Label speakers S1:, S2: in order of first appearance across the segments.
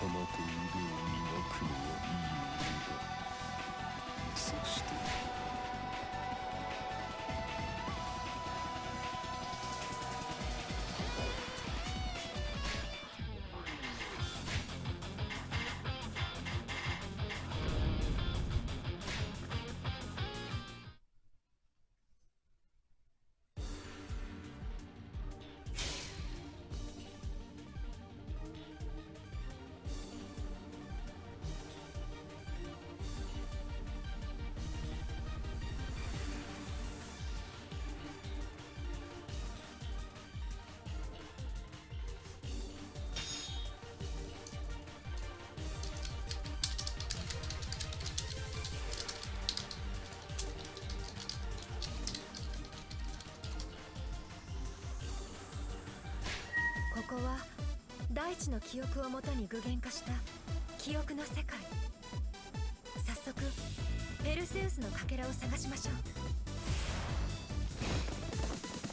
S1: ここは大地の記憶をもとに具現化した記憶の世界。早速ペルセウスのかけらを探しましょう。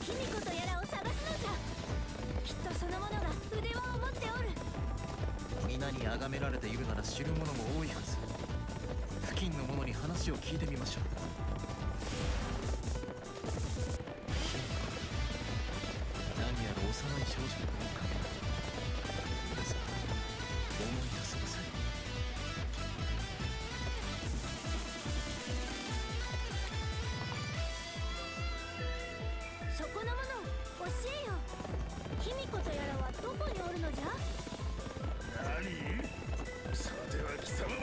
S2: 卑弥呼とやらを探すのじゃ。きっとその者が腕輪を持っておる。
S3: 皆に崇められているなら知る者も多いはず。付近の者に話を聞いてみましょう。何やら幼い少女のかけら。皆さん思い出せません。
S2: そこの者教えよ。卑弥呼とやらはどこにおるのじゃ。
S4: 何？さては貴様も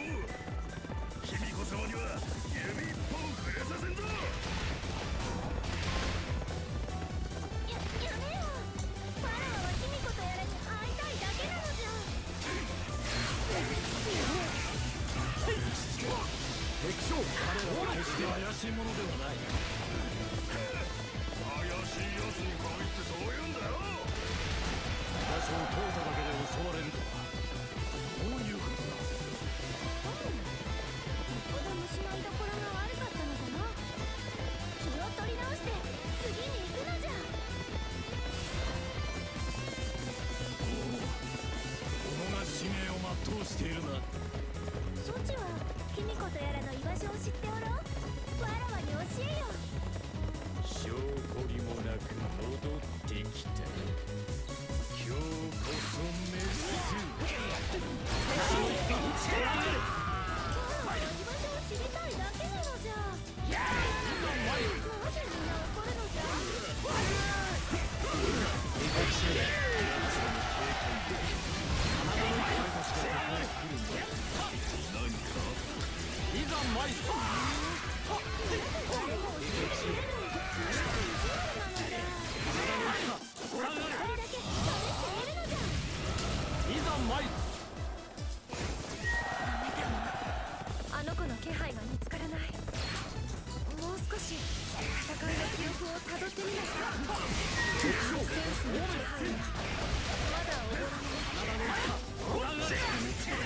S4: 卑弥呼様には指一本触れさせんぞ。
S2: やめよ。わらわは卑弥呼とやらに会いたいだけなのじゃ。
S4: 敵将、彼らは決して怪しいものではない。怪しい奴に限ってそういうんだよ。場所を通っただけで襲われるとはどういうことだ。
S2: ここで虫の居所が悪かったのだな。気を取り直して次に行くのじゃ。
S4: 己が使命を全うしているな。
S2: そちは卑弥呼とやらの居場所を知っておろう。わらわに教えよ。
S4: 証拠りもなく戻ってきた。今日こそメス。
S2: 今日は居場所を知りたいだけなのじゃ。なぜみんな怒るのじゃ。
S4: いざ参る。いざ参る。
S1: あの子の気配が見つからない。もう少し戦いの記憶をたどってみないか。ペルセウスの気配がまだ踊らない。戦いの記憶を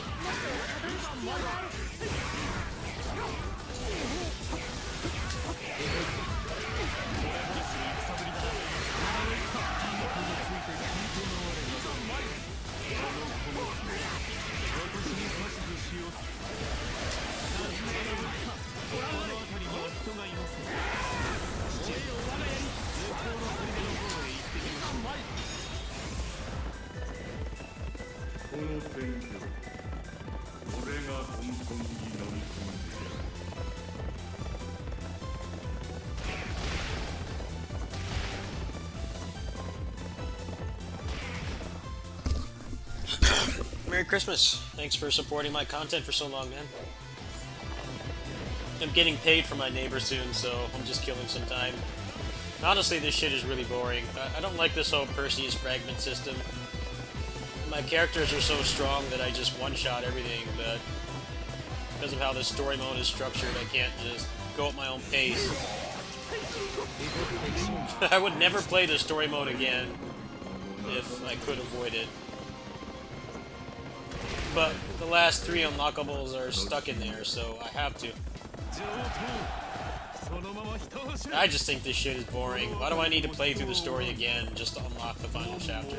S1: もっとたどる必要がある。
S4: この戦場、俺が根本に飲み込んでやる。
S5: Merry Christmas. Thanks for supporting my content for so long, man. I'm getting paid for my neighbor soon, so I'm just killing some time. Honestly, this shit is really boring. I don't like this whole Perseus fragment system. My characters are so strong that I just one-shot everything, but because of how the story mode is structured, I can't just go at my own pace. I would never play the story mode again if I could avoid it. But the last 3 unlockables are stuck in there, so I have to. I just think this shit is boring. Why do I need to play through the story again just to unlock the final chapter?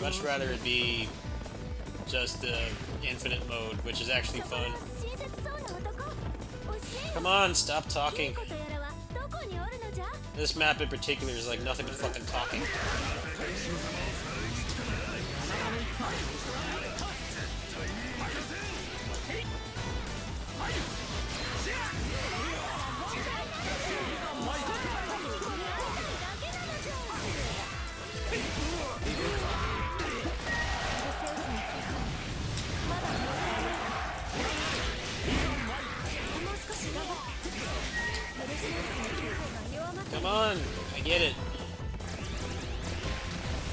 S5: Much rather it be just the infinite mode, which is actually fun.
S2: 親切そうな男教えよ
S5: Come on, stop talking.
S2: いいことやらはどこにおるのじゃ
S5: This map in particular is like nothing but fucking talking. Come on, I get it.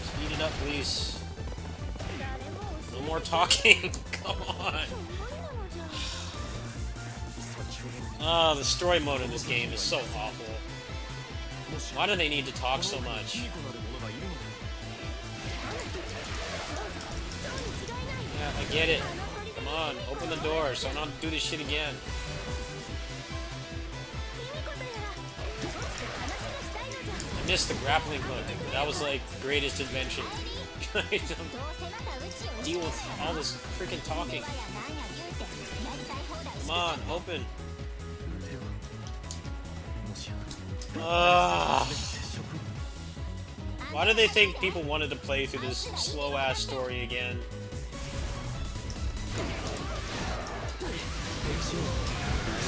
S5: Speed it up, please. No more talking. Come on. Oh, the story mode in this game is so awful. Why do they need to talk so much? Yeah, I get it. Come on, open the door so I don't do this shit again. I missed the grappling hook. That was like the greatest invention. Deal with all this freaking talking. Come on, open. Why do they think people wanted to play through this slow-ass story again?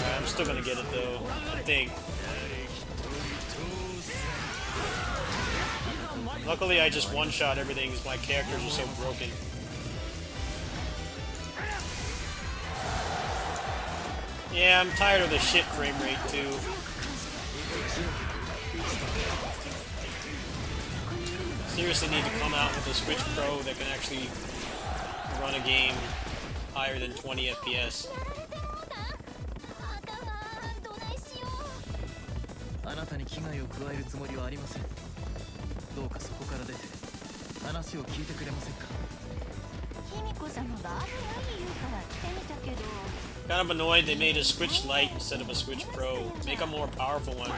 S5: Alright, I'm still gonna get it though, I think. Luckily I just one-shot everything because my characters are so broken. Yeah, I'm tired of the shit frame rate too. Seriously need to come out with a Switch Pro that can actually run a game higher than 20 FPS.
S3: あなたに危害を加えるつもりはありません。どうかそこから出て話を聞いてくれませんか。
S2: 卑弥呼様があるように言うから来てみたけど
S5: Kind of annoyed they made a Switch Lite instead of a Switch Pro. Make a more powerful one.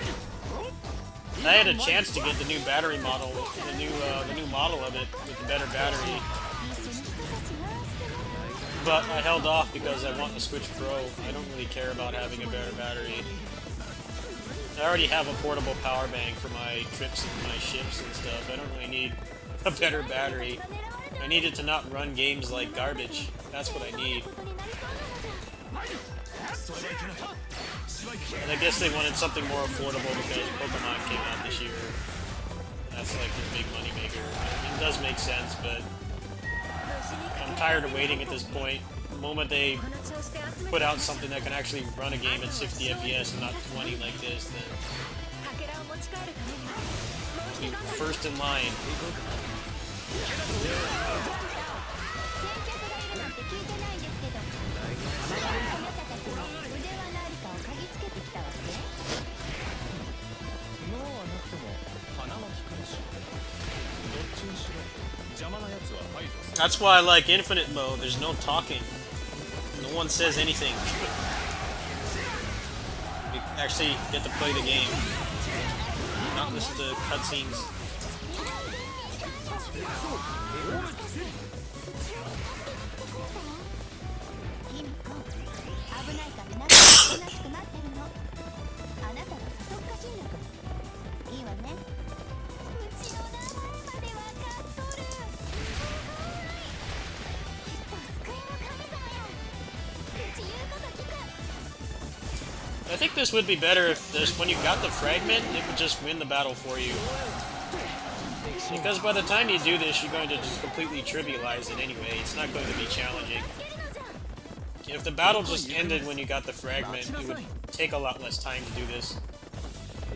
S5: I had a chance to get the new battery model, the new model of it with the better battery, but I held off because I want the Switch Pro. I don't really care about having a better battery. I already have a portable power bank for my trips and my ships and stuff. I don't really need a better battery. I need it to not run games like garbage. That's what I need. And I guess they wanted something more affordable because Pokemon came out this year. That's like the big money maker. It does make sense, but I'm tired of waiting at this point. The moment they put out something that can actually run a game at 60 FPS and not 20 like this, then I'll be first in line.
S3: 脳はなくても鼻は利くらしい。どっちにしろ邪魔なやつは排除する。
S5: That's why I like infinite mode. There's no talking. No one says anything. You actually get to play the game, not listen to cutscenes.
S2: 卑弥呼危ないから仲良くなしく待ってるのあなたはそそっかしいのかいいわねうちの名前までわかっとるすごいきっと救いの神様やうち言うこと聞く
S5: I think this would be better if this, when you got the fragment, it would just win the battle for you. Because by the time you do this, you're going to just completely trivialize it anyway. It's not going to be challenging. If the battle just ended when you got the fragment, it would take a lot less time to do this.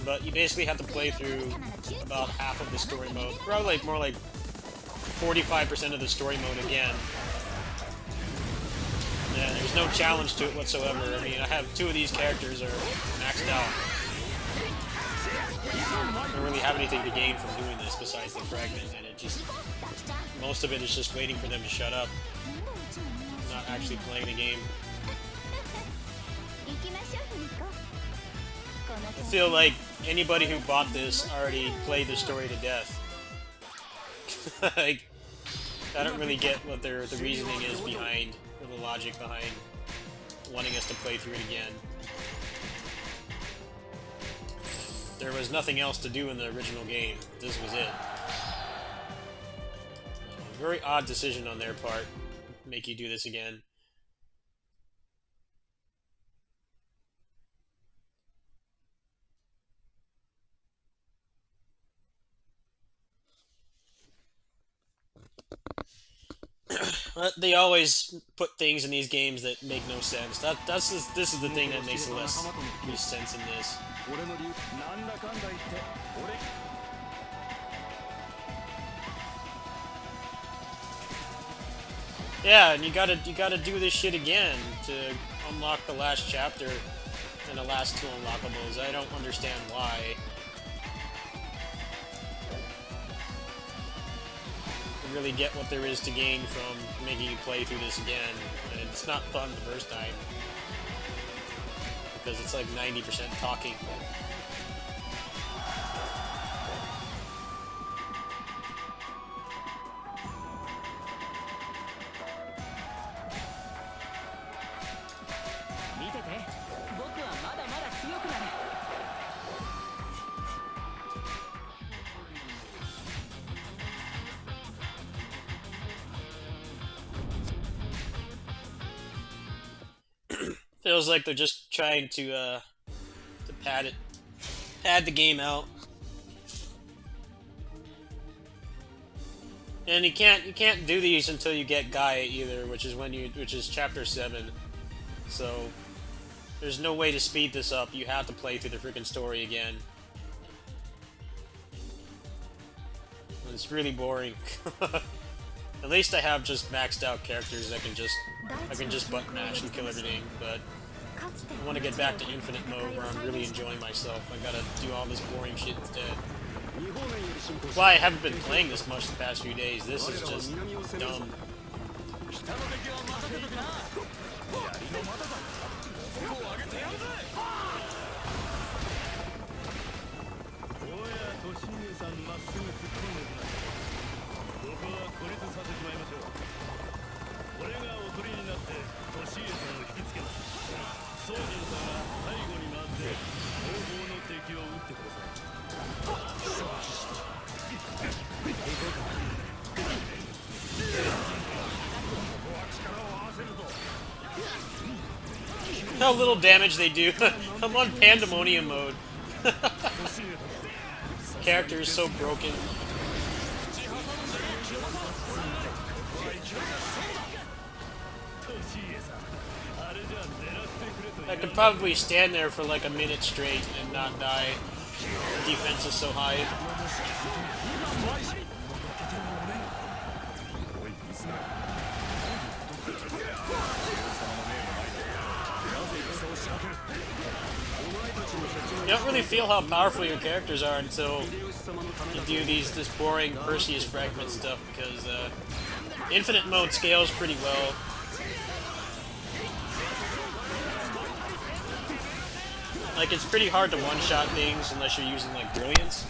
S5: But you basically have to play through about half of the story mode. Probably more like 45% of the story mode again. Yeah, there's no challenge to it whatsoever. I mean, I have two of these characters are maxed out. I don't really have anything to gain from doing this besides the fragment, and it just... most of it is just waiting for them to shut up. Not actually playing the game.
S2: 行きましょう卑弥呼この
S5: I feel like anybody who bought this already played the story to death. Like, I don't really get what the reasoning is behind, or the logic behind wanting us to play through it again. There was nothing else to do in the original game. This was it. Very odd decision on their part. Make you do this again. They always put things in these games that make no sense. This is the thing that makes less sense in this. Yeah, and you gotta do this shit again to unlock the last chapter and the last 2 unlockables. I don't understand why. Really get what there is to gain from making you play through this again. And it's not fun the first time, because it's like 90% talking. Feels like they're just trying to pad the game out, and you can't do these until you get Gaia either, which is chapter 7. So there's no way to speed this up. You have to play through the freaking story again. And it's really boring. At least I have just maxed out characters that I can just button mash and kill everything, but I want to get back to infinite mode where I'm really enjoying myself. I gotta do all this boring shit instead. That's why I haven't been playing this much the past few days. This is just dumb. How little damage they do. I'm on pandemonium mode. Character is so broken. I could probably stand there for like a minute straight and not die. The defense is so high. You don't really feel how powerful your characters are until you do this boring Perseus fragment stuff, because infinite mode scales pretty well. Like, it's pretty hard to one-shot things unless you're using like brilliance.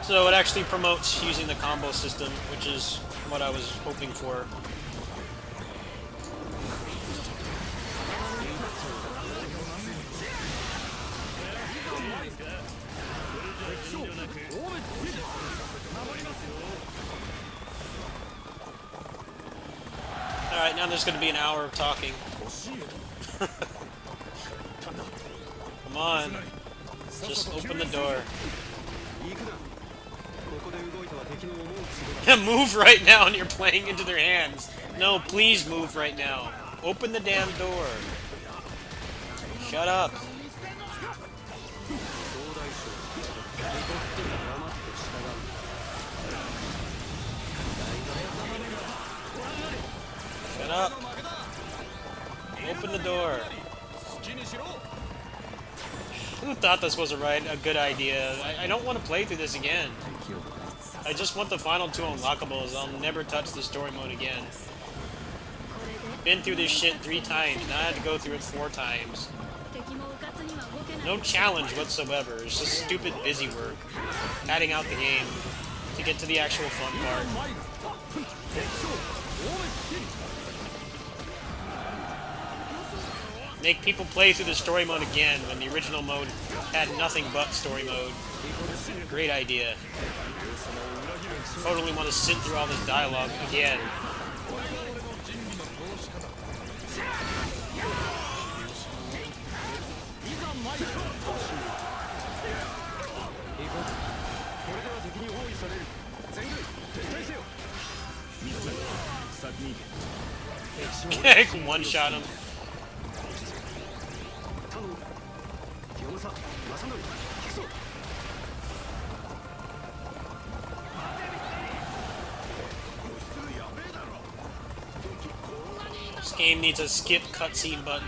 S5: So it actually promotes using the combo system, which is what I was hoping for. Alright, now there's going to be an hour of talking. Come on. Just open the door. Move right now, and you're playing into their hands. No, please move right now. Open the damn door. Shut up. Shut up. Open the door. Who thought this was a good idea? I don't want to play through this again. I just want the final 2 unlockables. I'll never touch the story mode again. Been through this shit 3 times. Now I have to go through it 4 times. No challenge whatsoever. It's just stupid busy work. Padding out the game. to get to the actual fun part. Make people play through the story mode again when the original mode had nothing but story mode. Great idea. Totally want to sit through all this dialogue again. One shot him. This game needs a skip cutscene button.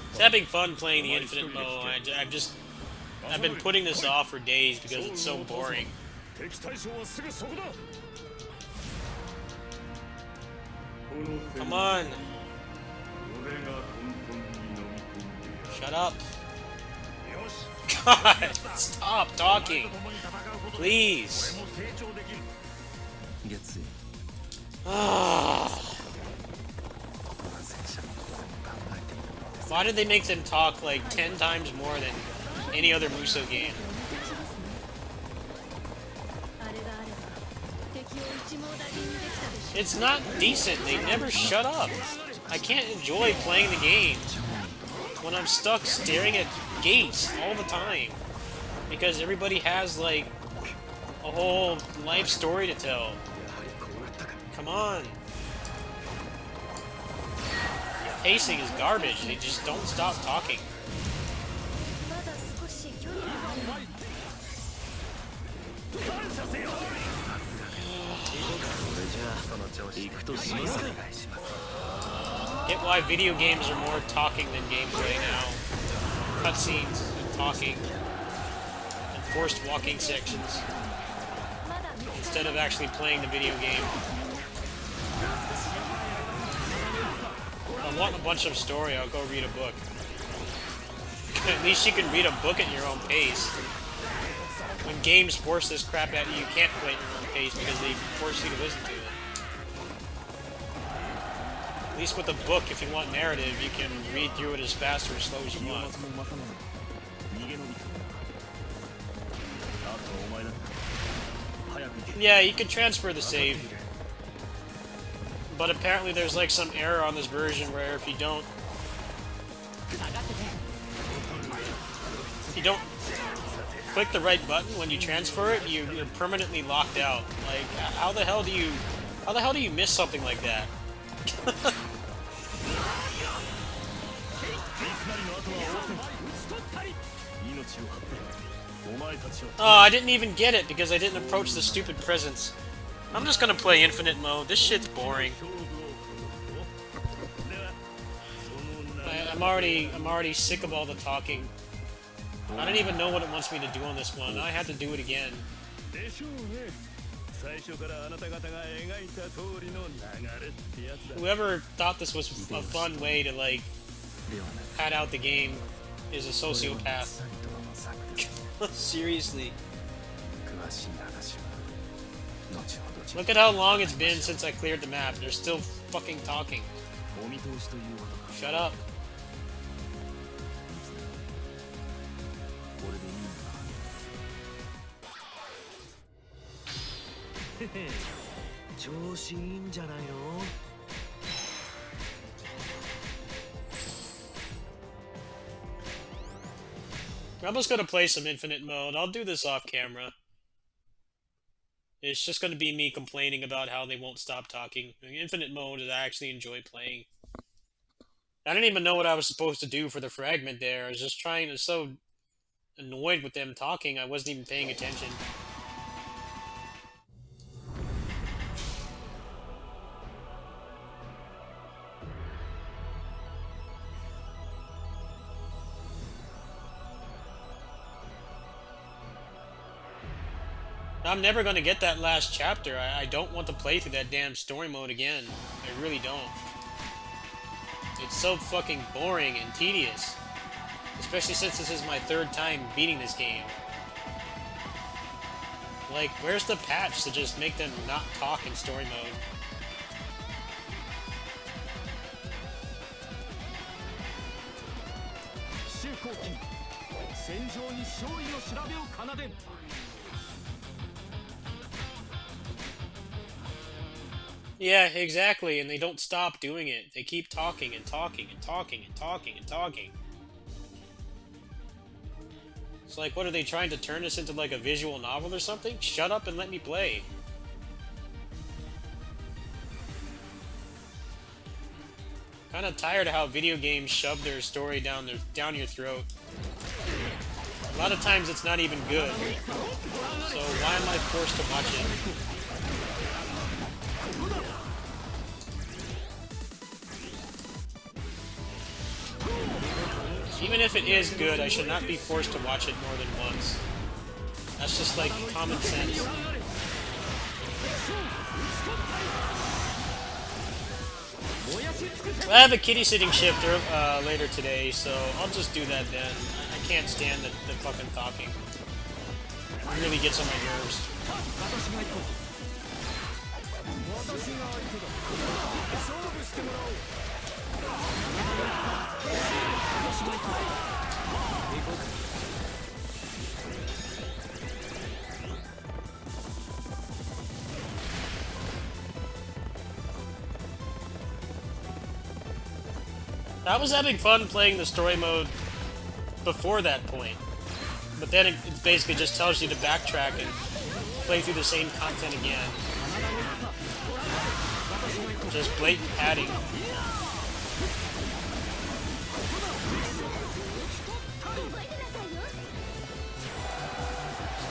S5: It's having fun playing the infinite mode. I've been putting this off for days because it's so boring. Come on. Shut up. God, stop talking. Please. Why did they make them talk like 10 times more than any other Muso game? It's not decent. They never shut up. I can't enjoy playing the game when I'm stuck staring at gates all the time. Because everybody has, like, a whole life story to tell. Come on. The pacing is garbage. They just don't stop talking. Get why video games are more talking than games right now. Cutscenes and talking. And forced walking sections. Instead of actually playing the video game. If I want a bunch of story, I'll go read a book. At least you can read a book at your own pace. When games force this crap at you, you can't play at your own pace because they force you to listen to it. At least with a book, if you want narrative, you can read through it as fast or as slow as you want. Yeah, you can transfer the save. But apparently there's like some error on this version where if you don't click the right button when you transfer it, you're permanently locked out. Like, how the hell do you miss something like that? Oh, I didn't even get it because I didn't approach the stupid presents. I'm just gonna play infinite mode. This shit's boring. I'm already sick of all the talking. I don't even know what it wants me to do on this one. I had to do it again. Whoever thought this was a fun way to, like, pad out the game is a sociopath. Seriously. Look at how long it's been since I cleared the map. They're still fucking talking. Shut up. I'm just gonna play some infinite mode. I'll do this off camera. It's just gonna be me complaining about how they won't stop talking. Infinite mode is I actually enjoy playing. I didn't even know what I was supposed to do for the fragment there. I was just trying to so annoyed with them talking I wasn't even paying attention. I'm never going to get that last chapter. I don't want to play through that damn story mode again. I really don't. It's so fucking boring and tedious. Especially since this is my third time beating this game. Like, where's the patch to just make them not talk in story mode? Yeah, exactly, and they don't stop doing it. They keep talking and talking and talking and talking and talking. It's like, what are they trying to turn this into like a visual novel or something? Shut up and let me play. Kind of tired of how video games shove their story down your throat. A lot of times it's not even good. So why am I forced to watch it? Even if it is good, I should not be forced to watch it more than once. That's just like common sense. I have a kitty sitting shift later today, so I'll just do that then. I can't stand the fucking talking. It really gets on my nerves. I was having fun playing the story mode before that point, but then it basically just tells you to backtrack and play through the same content again. Just blatant padding.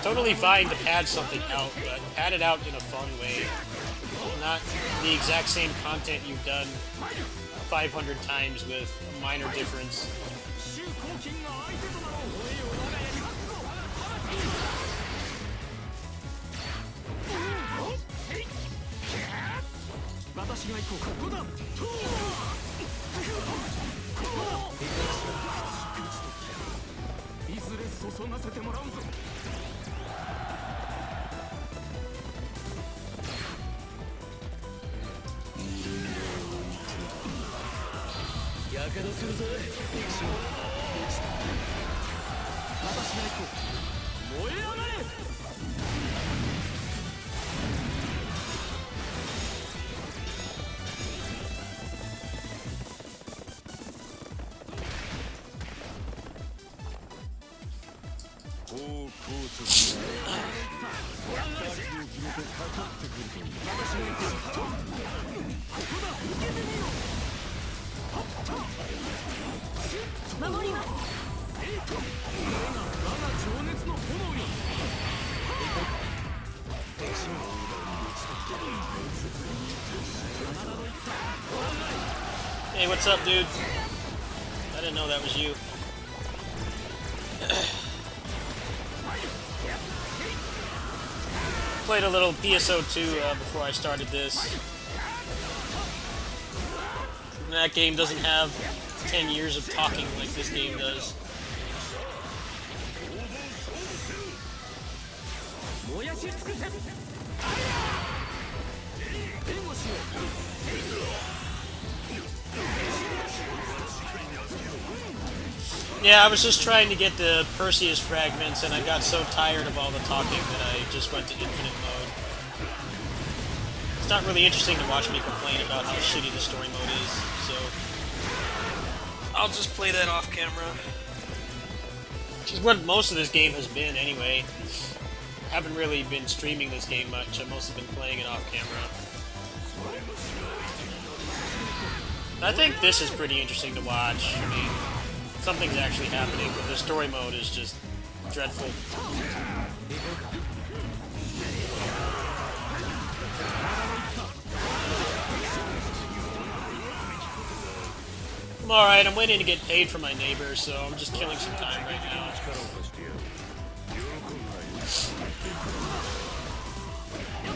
S5: Totally fine to pad something out, but pad it out in a fun way. Not the exact same content you've done 500 times with a minor difference. Hey, what's up, dude? I didn't know that was you. Played a little PSO2 before I started this. And that game doesn't have 10 years of talking like this game does. Yeah, I was just trying to get the Perseus fragments, and I got so tired of all the talking that I just went to infinite mode. It's not really interesting to watch me complain about how shitty the story mode is, so I'll just play that off camera. Which is what most of this game has been, anyway. I haven't really been streaming this game much, I've mostly been playing it off camera. I think this is pretty interesting to watch. I mean, something's actually happening, but the story mode is just dreadful. I'm alright, I'm waiting to get paid for my neighbor, so I'm just killing some time right now.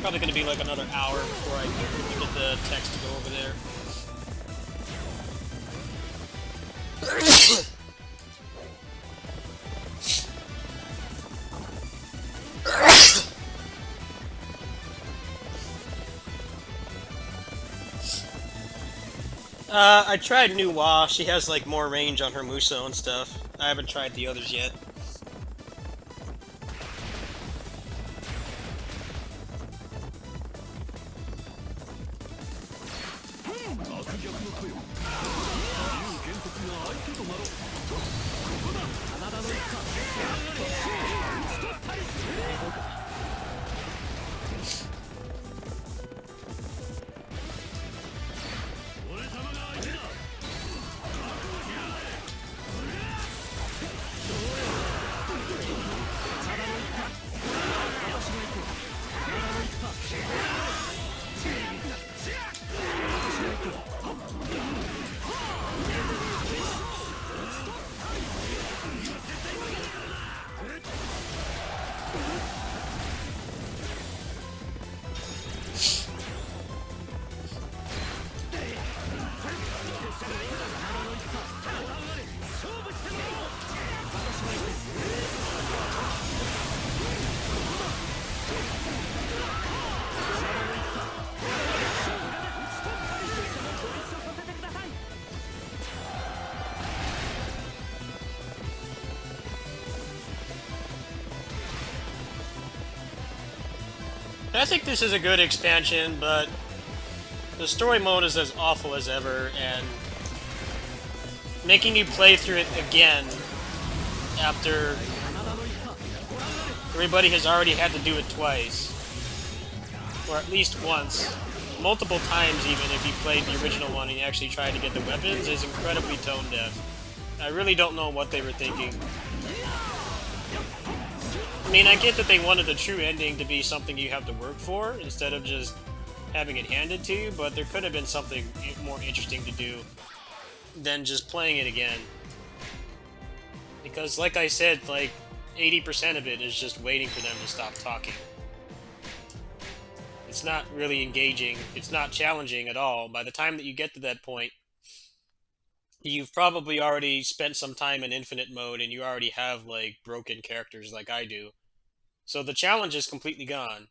S5: Probably gonna be like another hour before I get the text to go over there. I tried Nuwa. She has like more range on her Muso and stuff. I haven't tried the others yet. I think this is a good expansion, but the story mode is as awful as ever, and making you play through it again after everybody has already had to do it twice, or at least once, multiple times even if you played the original one and you actually tried to get the weapons, is incredibly tone deaf. I really don't know what they were thinking. I mean, I get that they wanted the true ending to be something you have to work for, instead of just having it handed to you, but there could have been something more interesting to do than just playing it again. Because, like I said, like, 80% of it is just waiting for them to stop talking. It's not really engaging, it's not challenging at all. By the time that you get to that point, you've probably already spent some time in infinite mode and you already have, like, broken characters like I do. So the challenge is completely gone.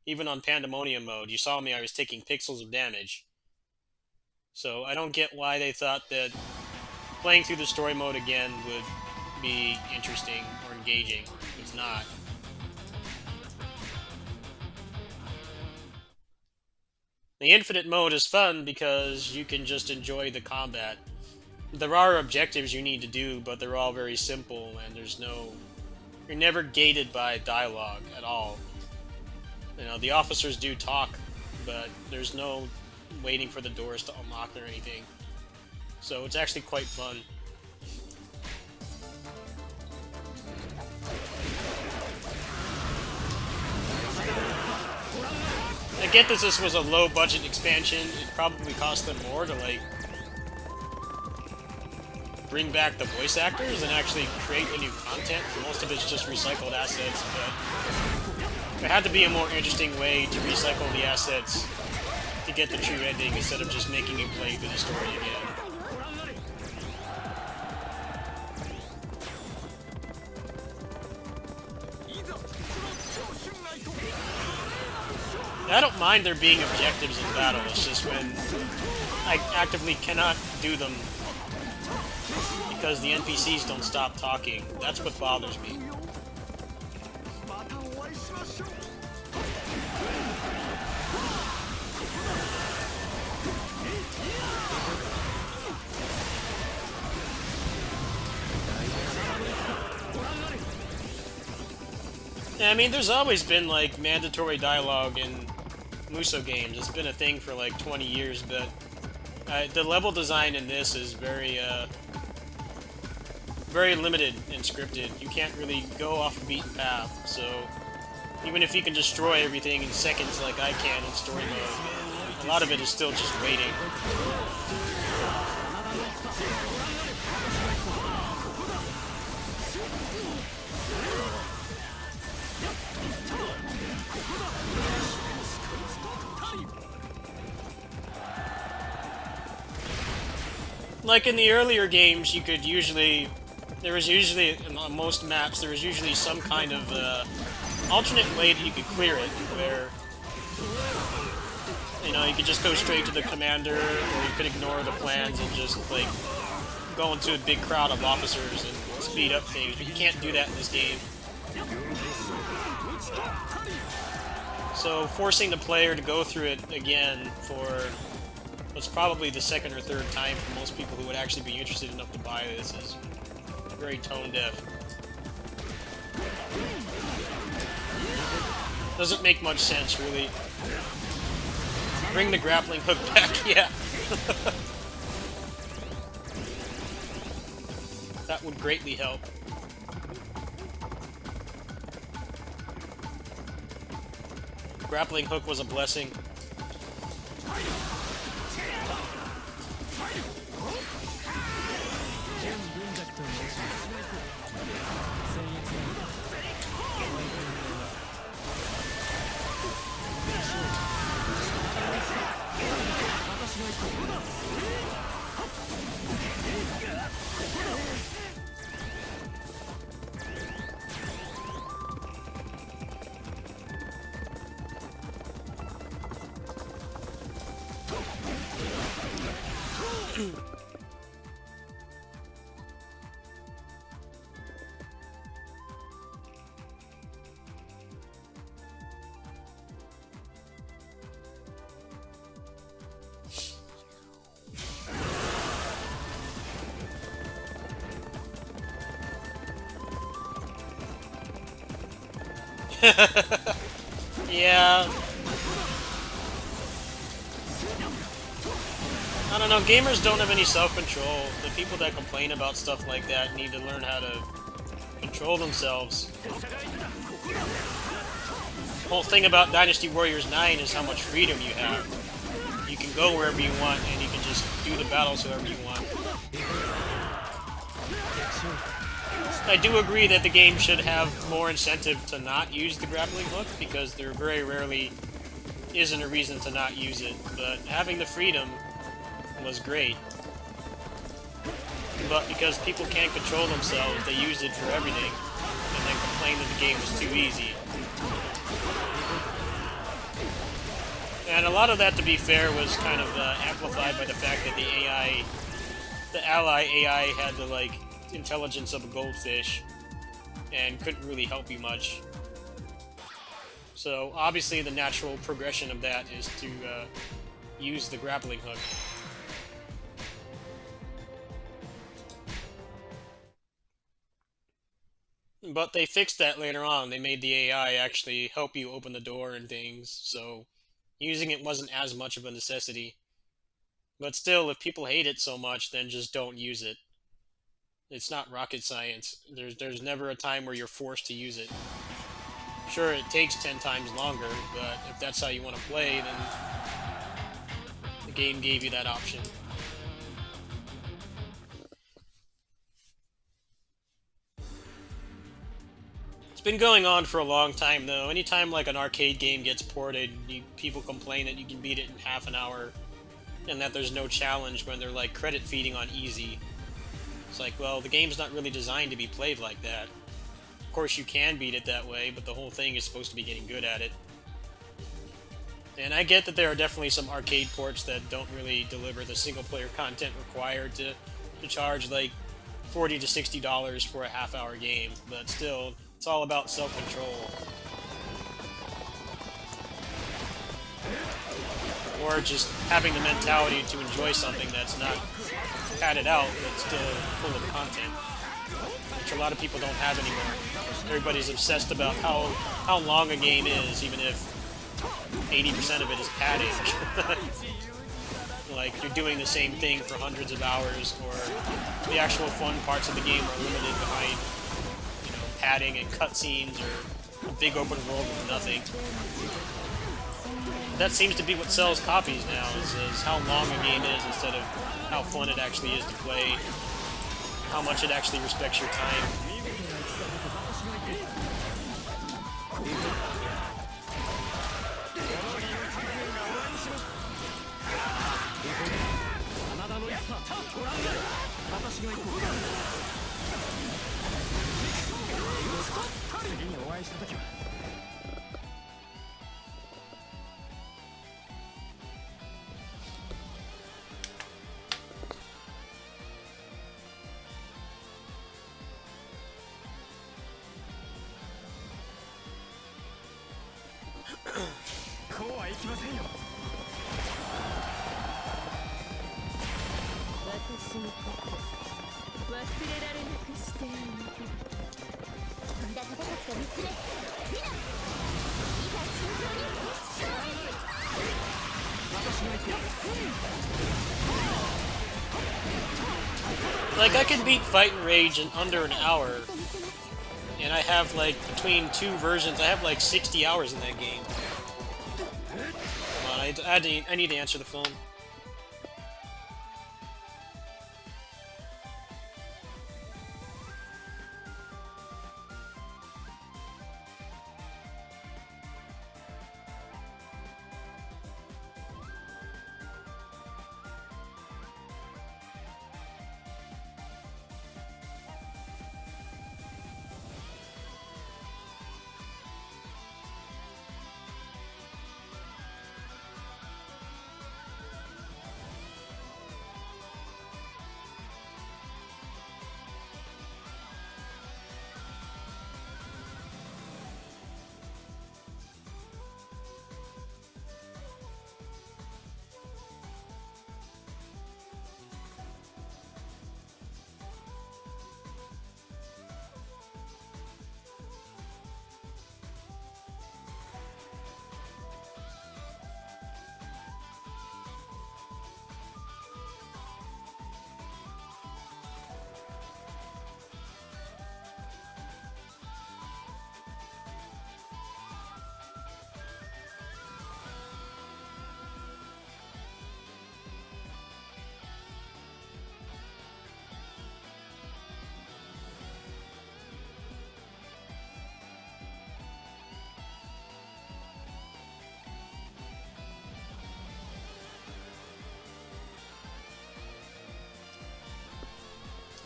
S5: Even on Pandemonium mode, you saw me, I was taking pixels of damage. So I don't get why they thought that playing through the story mode again would be interesting or engaging. It's not. The infinite mode is fun because you can just enjoy the combat. There are objectives you need to do, but they're all very simple, and there's no... You're never gated by dialogue at all. You know, the officers do talk, but there's no waiting for the doors to unlock or anything. So it's actually quite fun. I get that this was a low-budget expansion. It probably cost them more to, like, bring back the voice actors and actually create the new content. Most of it's just recycled assets, but there had to be a more interesting way to recycle the assets to get the true ending instead of just making you play through the story again. I don't mind there being objectives in battle, it's just when I actively cannot do them because the NPCs don't stop talking. That's what bothers me. Yeah, I mean, there's always been, like, mandatory dialogue in Muso games. It's been a thing for, like, 20 years, but the level design in this is very, very limited and scripted. You can't really go off the beaten path, so even if you can destroy everything in seconds like I can in story mode, a lot of it is still just waiting. Like in the earlier games, you could usually... There was usually, on most maps, there was usually some kind of alternate way that you could clear it, where You know, you could just go straight to the commander, or you could ignore the plans and just, like, go into a big crowd of officers and speed up things, but you can't do that in this game. So forcing the player to go through it again for what's probably the second or third time for most people who would actually be interested enough to buy this is very tone deaf. Doesn't make much sense, really. Bring the grappling hook back, yeah. That would greatly help. Grappling hook was a blessing. Yeah. I don't know, gamers don't have any self-control. The people that complain about stuff like that need to learn how to control themselves. The whole thing about Dynasty Warriors 9 is how much freedom you have. You can go wherever you want, and you can just do the battles however you want. I do agree that the game should have more incentive to not use the grappling hook, because there very rarely isn't a reason to not use it, but having the freedom was great. But because people can't control themselves, they used it for everything, and then complained that the game was too easy. And a lot of that, to be fair, was kind of amplified by the fact that the ally AI had the, like, intelligence of a goldfish and couldn't really help you much. So obviously the natural progression of that is to use the grappling hook. But they fixed that later on. They made the AI actually help you open the door and things, so using it wasn't as much of a necessity. But still, if people hate it so much, then just don't use it. It's not rocket science. There's never a time where you're forced to use it. Sure, it takes 10 times longer, but if that's how you want to play, then the game gave you that option. It's been going on for a long time, though. Anytime like an arcade game gets ported, people complain that you can beat it in half an hour, and that there's no challenge when they're like credit feeding on easy. It's like, well, the game's not really designed to be played like that. Of course, you can beat it that way, but the whole thing is supposed to be getting good at it. And I get that there are definitely some arcade ports that don't really deliver the single-player content required to charge like $40 to $60 for a half-hour game, but still, it's all about self-control. Or just having the mentality to enjoy something that's not padded out, but still full of content, which a lot of people don't have anymore. Everybody's obsessed about how long a game is, even if 80% of it is padding. Like, you're doing the same thing for hundreds of hours, or the actual fun parts of the game are limited behind, you know, padding and cutscenes, or a big open world with nothing. That seems to be what sells copies now, is how long a game is instead of how fun it actually is to play, how much it actually respects your time.
S4: きませんよ。
S1: 私にとって忘れられなくしてあげる。
S2: とんだ方たちと見つめ見な、いざ真相に勝利。
S4: 私が行くよ。
S5: Like, I can beat Fight and Rage in under an hour, and I have, like, between two versions, I have, like, 60 hours in that game. Come on, I need to answer the phone.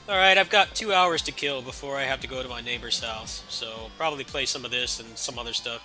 S5: Alright, I've got 2 hours to kill before I have to go to my neighbor's house, so probably play some of this and some other stuff.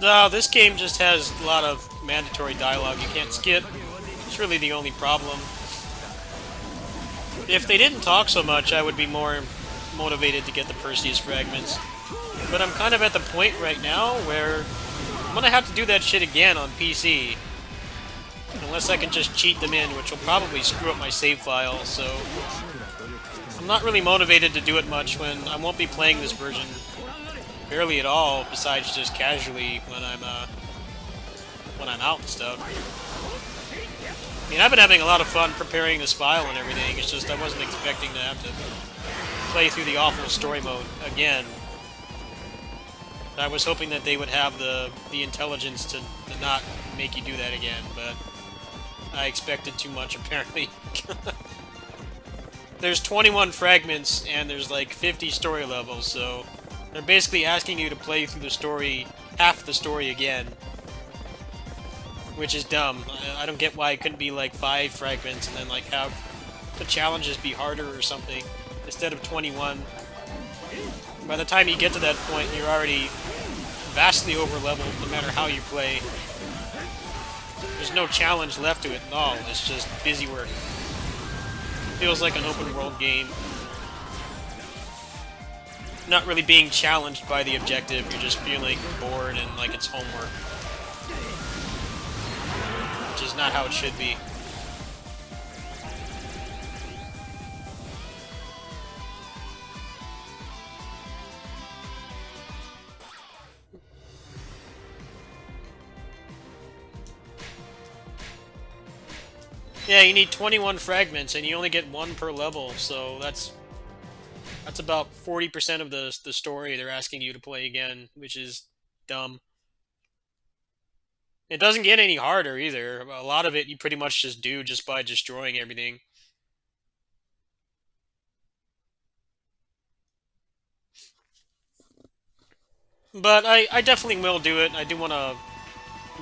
S5: No, this game just has a lot of mandatory dialogue you can't skip. It's really the only problem. If they didn't talk so much, I would be more motivated to get the Perseus fragments. But I'm kind of at the point right now where I'm gonna have to do that shit again on PC. Unless I can just cheat them in, which will probably screw up my save file, so I'm not really motivated to do it much when I won't be playing this version barely at all, besides just casually when I'm out and stuff. I mean, I've been having a lot of fun preparing this file and everything. It's just I wasn't expecting to have to play through the awful story mode again. I was hoping that they would have the intelligence to not make you do that again, but I expected too much apparently. There's 21 fragments and there's like 50 story levels, so they're basically asking you to play through the story, half the story again. Which is dumb. I don't get why it couldn't be like 5 fragments and then like have the challenges be harder or something instead of 21. By the time you get to that point, you're already vastly over leveled no matter how you play. There's no challenge left to it at all. It's just busy work. Feels like an open world game. Not really being challenged by the objective, you're just feeling bored and like it's homework. Which is not how it should be. Yeah, you need 21 fragments, and you only get one per level, so that's about 40% of the story they're asking you to play again, which is dumb. It doesn't get any harder either. A lot of it you pretty much just do just by destroying everything. But I definitely will do it. I do want to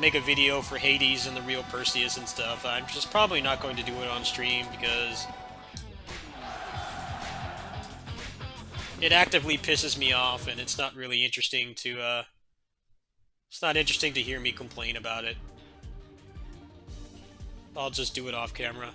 S5: make a video for Hades and the real Perseus and stuff. I'm just probably not going to do it on stream because it actively pisses me off, and it's not really interesting to it's not interesting to hear me complain about it. I'll just do it off camera.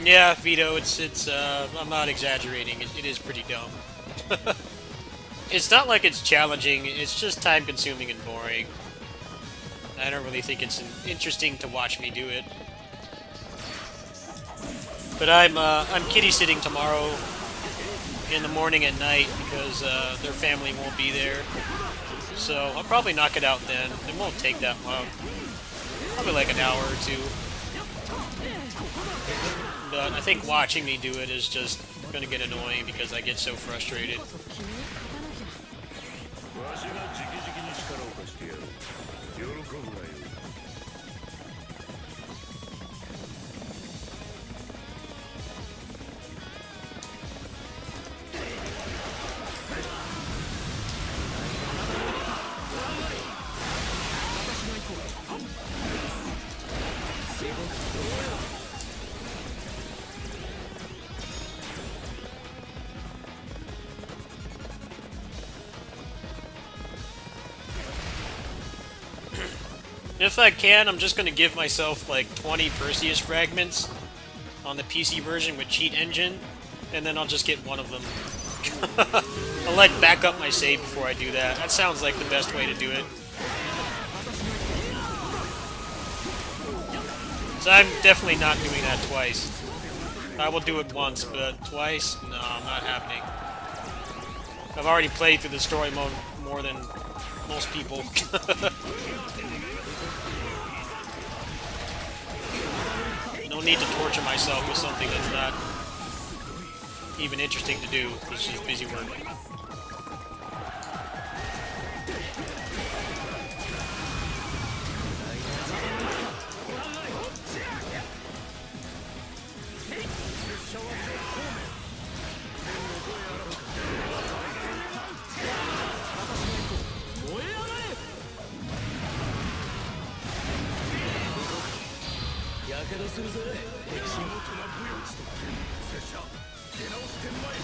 S5: Yeah, Vito, it's I'm not exaggerating. It is pretty dumb. It's not like it's challenging. It's just time-consuming and boring. I don't really think it's interesting to watch me do it. But I'm kitty sitting tomorrow in the morning and night because their family won't be there. So I'll probably knock it out then. It won't take that long. Probably like an hour or two. But I think watching me do it is just going to get annoying because I get so frustrated. If I can, I'm just going to give myself like 20 Perseus fragments on the PC version with cheat engine, and then I'll just get one of them. I'll like back up my save before I do that. That sounds like the best way to do it. So I'm definitely not doing that twice. I will do it once, but twice? No, not happening. I've already played through the story mode more than most people. No need to torture myself with something that's not even interesting to do. It's just busy work.
S3: けどするぜ。
S4: 見事な武勇地と拙者出直してまいる。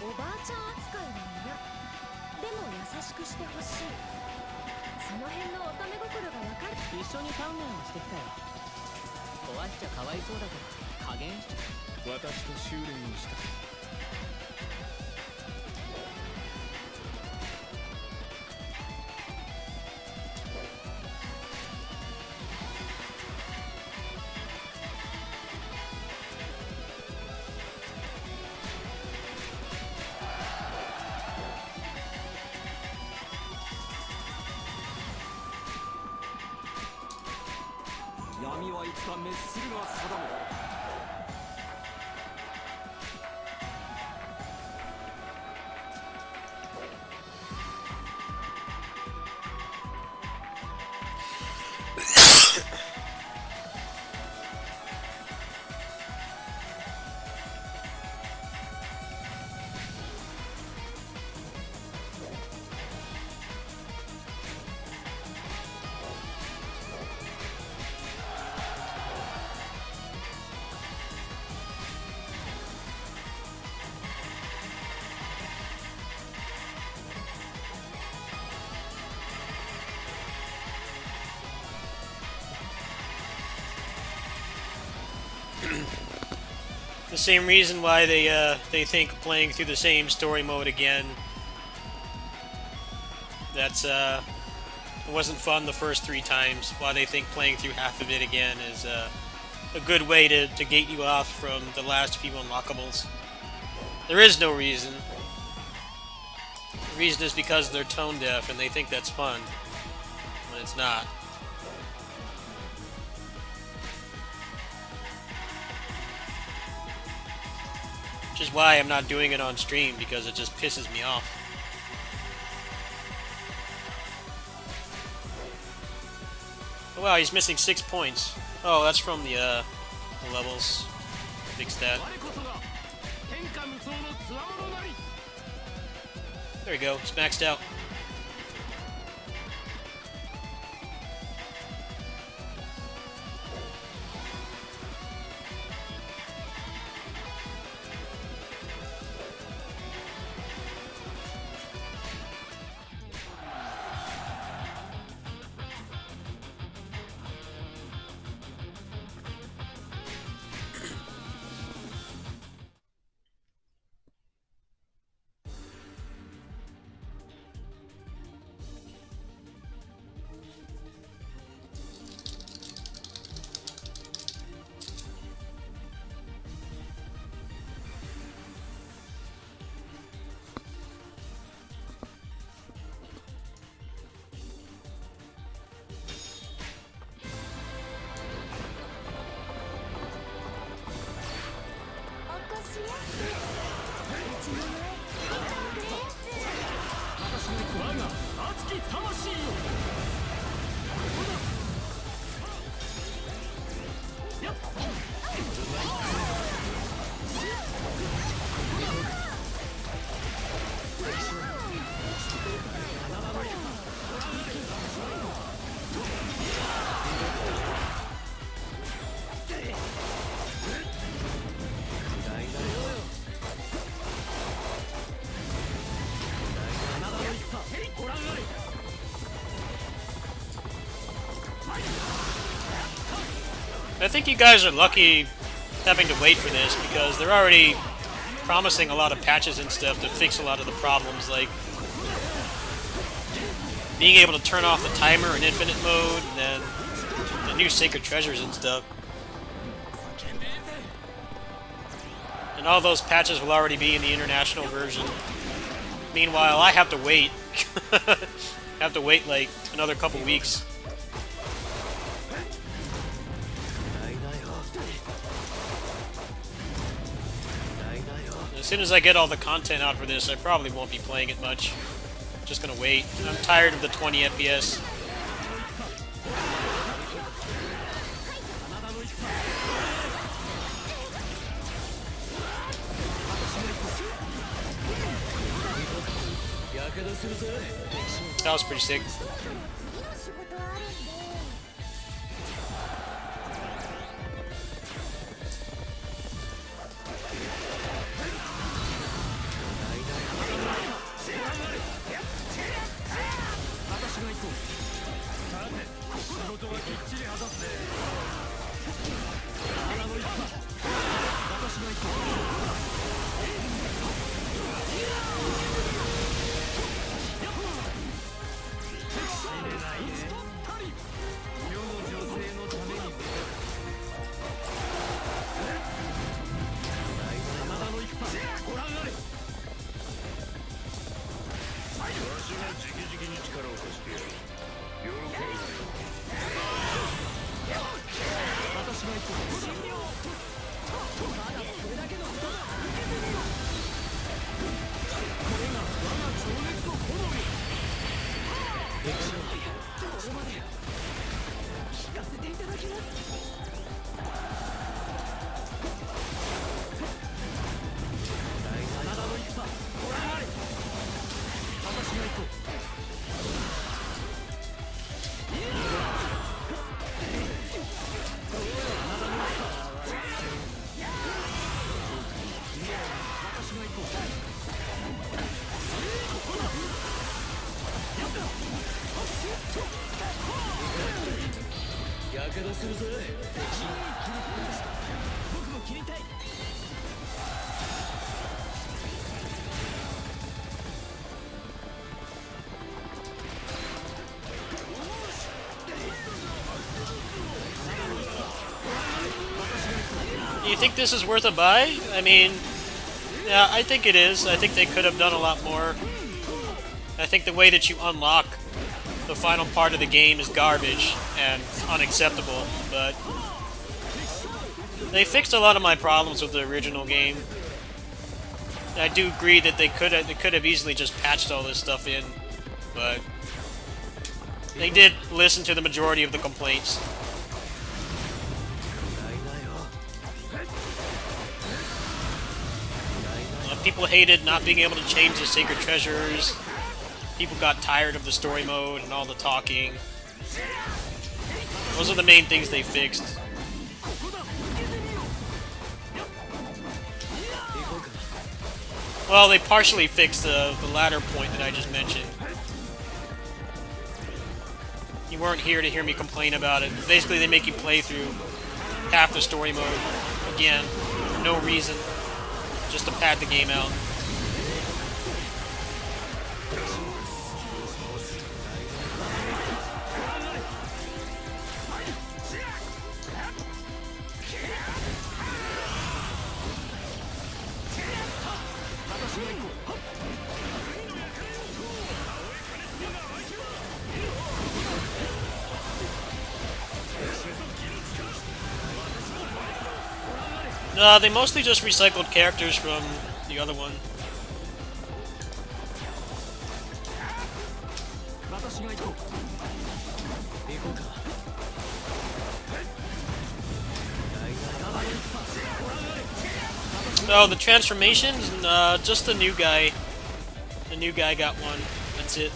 S1: おばあちゃん扱いは嫌。でも優しくしてほしい。その辺の乙女心がわかる。
S6: 一緒に鍛錬をしてきたよ。壊しちゃかわいそうだから加減しちゃ。
S3: 私と修練をした。
S7: 闇はいつか滅するが定め。
S5: The same reason why they think playing through the same story mode again, that's it wasn't fun the first 3 times. Why they think playing through half of it again is a good way to gate you off from the last few unlockables. There is no reason. The reason is because they're tone deaf and they think that's fun, when it's not. Which is why I'm not doing it on stream, because it just pisses me off. Oh wow, he's missing 6 points. Oh, that's from the levels. Fix that. There we go, he's maxed out. I think you guys are lucky having to wait for this, because they're already promising a lot of patches and stuff to fix a lot of the problems, like being able to turn off the timer in infinite mode, and then the new sacred treasures and stuff. And all those patches will already be in the international version. Meanwhile, I have to wait. I have to wait like another couple weeks. As soon as I get all the content out for this, I probably won't be playing it much. Just gonna wait. I'm tired of the 20 FPS. That was pretty sick. You think this is worth a buy? I mean, yeah, I think it is. I think they could have done a lot more. I think the way that you unlock the final part of the game is garbage and unacceptable, but they fixed a lot of my problems with the original game. I do agree that they could have easily just patched all this stuff in, but they did listen to the majority of the complaints. People hated not being able to change the sacred treasures. People got tired of the story mode and all the talking. Those are the main things they fixed. Well, they partially fixed the latter point that I just mentioned. You weren't here to hear me complain about it. Basically, they make you play through half the story mode again for no reason, just to pad the game out. They mostly just recycled characters from the other one. Oh, the transformations? Just the new guy. The new guy got one. That's it.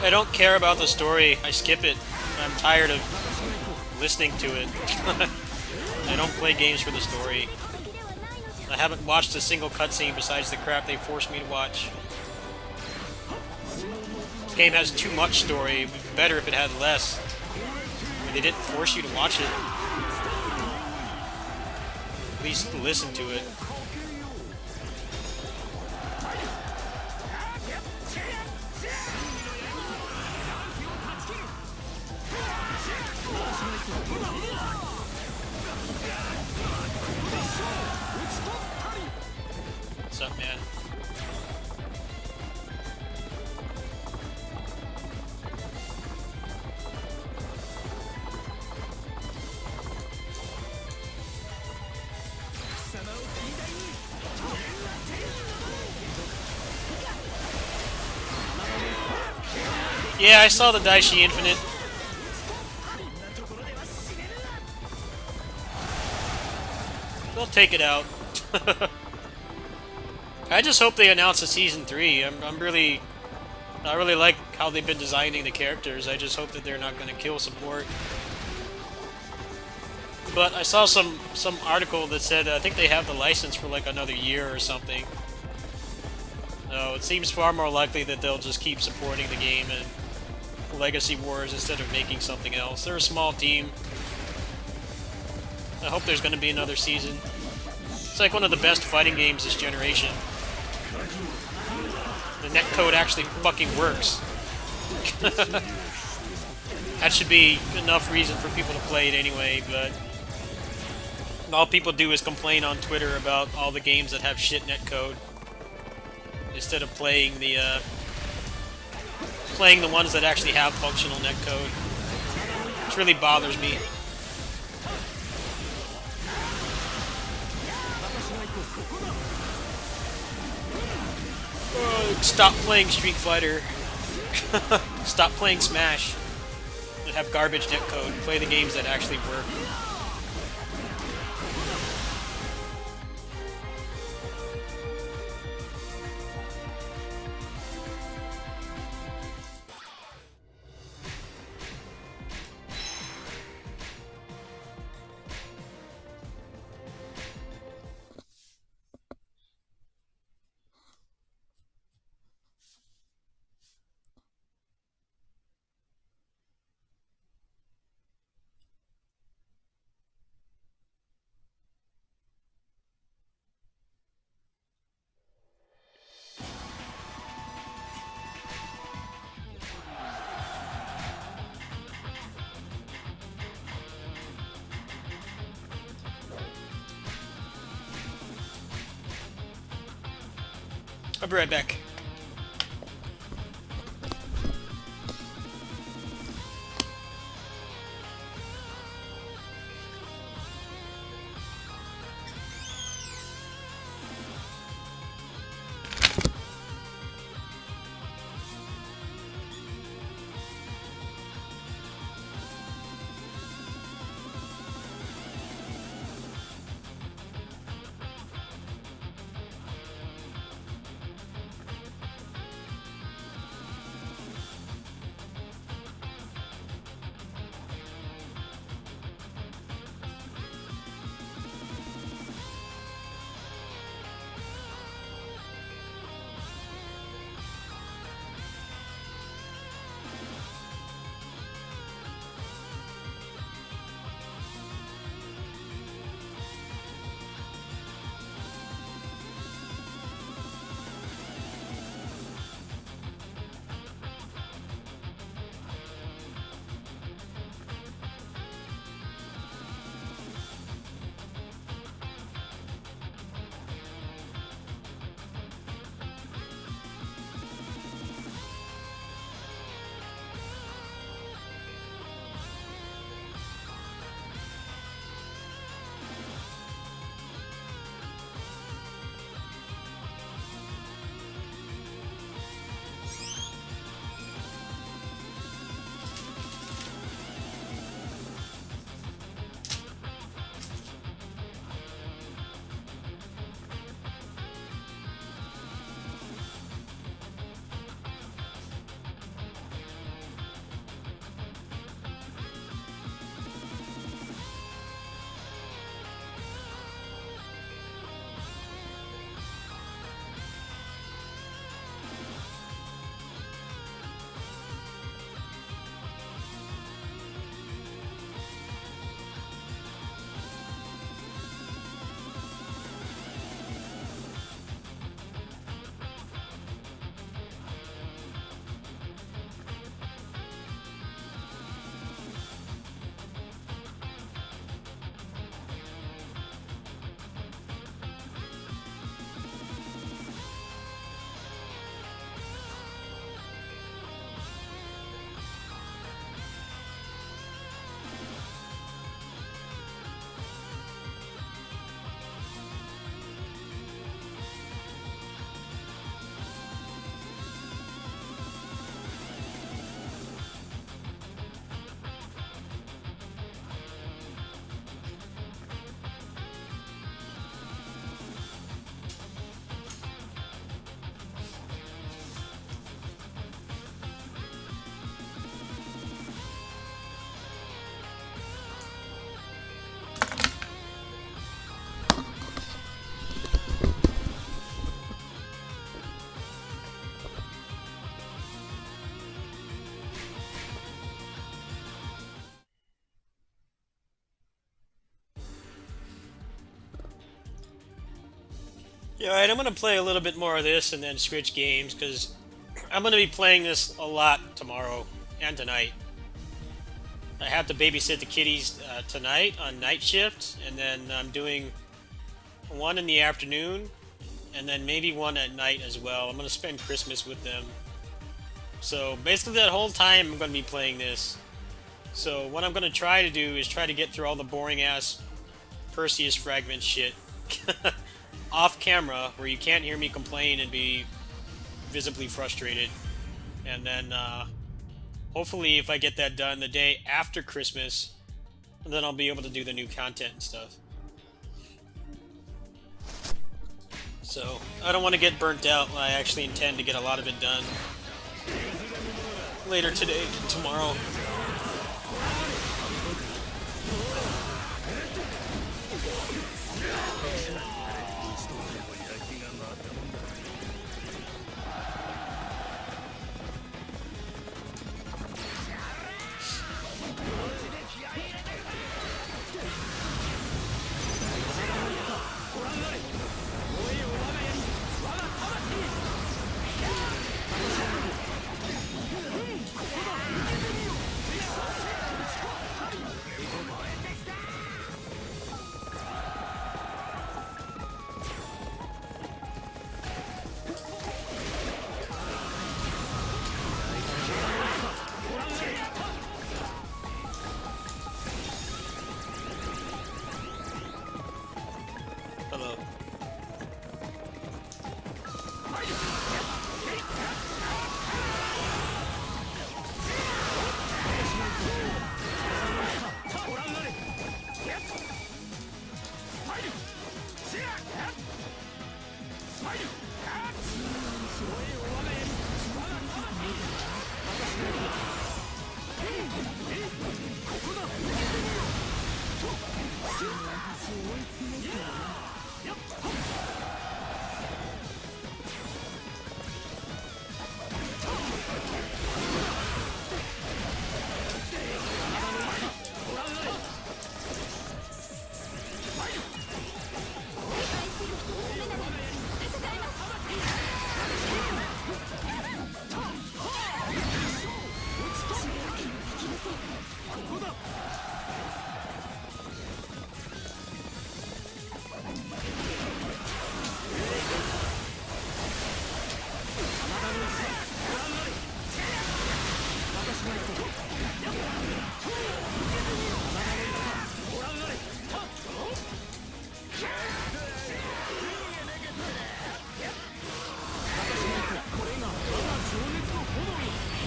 S5: I don't care about the story. I skip it. I'm tired of listening to it. I don't play games for the story. I haven't watched a single cutscene besides the crap they forced me to watch. This game has too much story. It would be better if it had less. I mean, they didn't force you to watch it. At least listen to it. What's up, man? Yeah, I saw the Daishi Infinite. They'll take it out. I just hope they announce a season 3. I really like how they've been designing the characters. I just hope that they're not going to kill support. But I saw some article that said I think they have the license for like another year or something. So it seems far more likely that they'll just keep supporting the game and Legacy Wars instead of making something else. They're a small team. I hope there's going to be another season. It's like one of the best fighting games this generation. The netcode actually fucking works. That should be enough reason for people to play it anyway, but all people do is complain on Twitter about all the games that have shit netcode instead of playing the ones that actually have functional netcode, which really bothers me. Oh, stop playing Street Fighter. Stop playing Smash. That have garbage netcode. Play the games that actually work. I'll be right back. Yeah, alright, I'm gonna play a little bit more of this and then switch games, because I'm gonna be playing this a lot tomorrow and tonight. I have to babysit the kiddies tonight on night shift, and then I'm doing one in the afternoon, and then maybe one at night as well. I'm gonna spend Christmas with them. So basically that whole time I'm gonna be playing this. So what I'm gonna try to do is try to get through all the boring ass Perseus fragment shit off camera, where you can't hear me complain and be visibly frustrated. And then hopefully if I get that done the day after Christmas, then I'll be able to do the new content and stuff. So I don't want to get burnt out. I actually intend to get a lot of it done later today, tomorrow. Hello.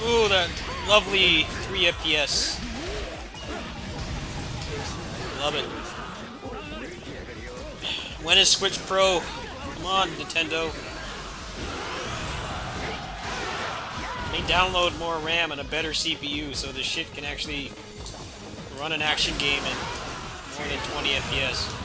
S5: Ooh, that lovely 3 FPS. Love it. When is Switch Pro? Come on, Nintendo. They download more RAM and a better CPU so this shit can actually run an action game in more than 20 FPS.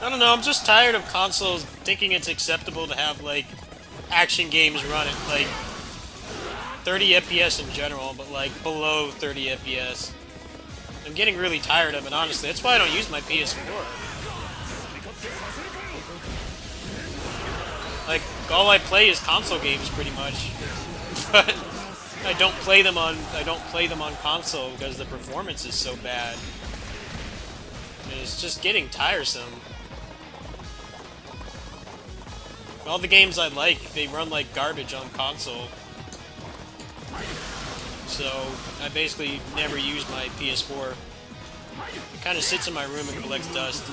S5: I don't know, I'm just tired of consoles thinking it's acceptable to have, like, action games run at, like, 30 FPS in general, but, like, below 30 FPS. I'm getting really tired of it, honestly. That's why I don't use my PS4. Like, all I play is console games, pretty much. But I don't play them on console because the performance is so bad. And it's just getting tiresome. All the games I like, they run like garbage on console. So I basically never use my PS4. It kind of sits in my room and collects dust.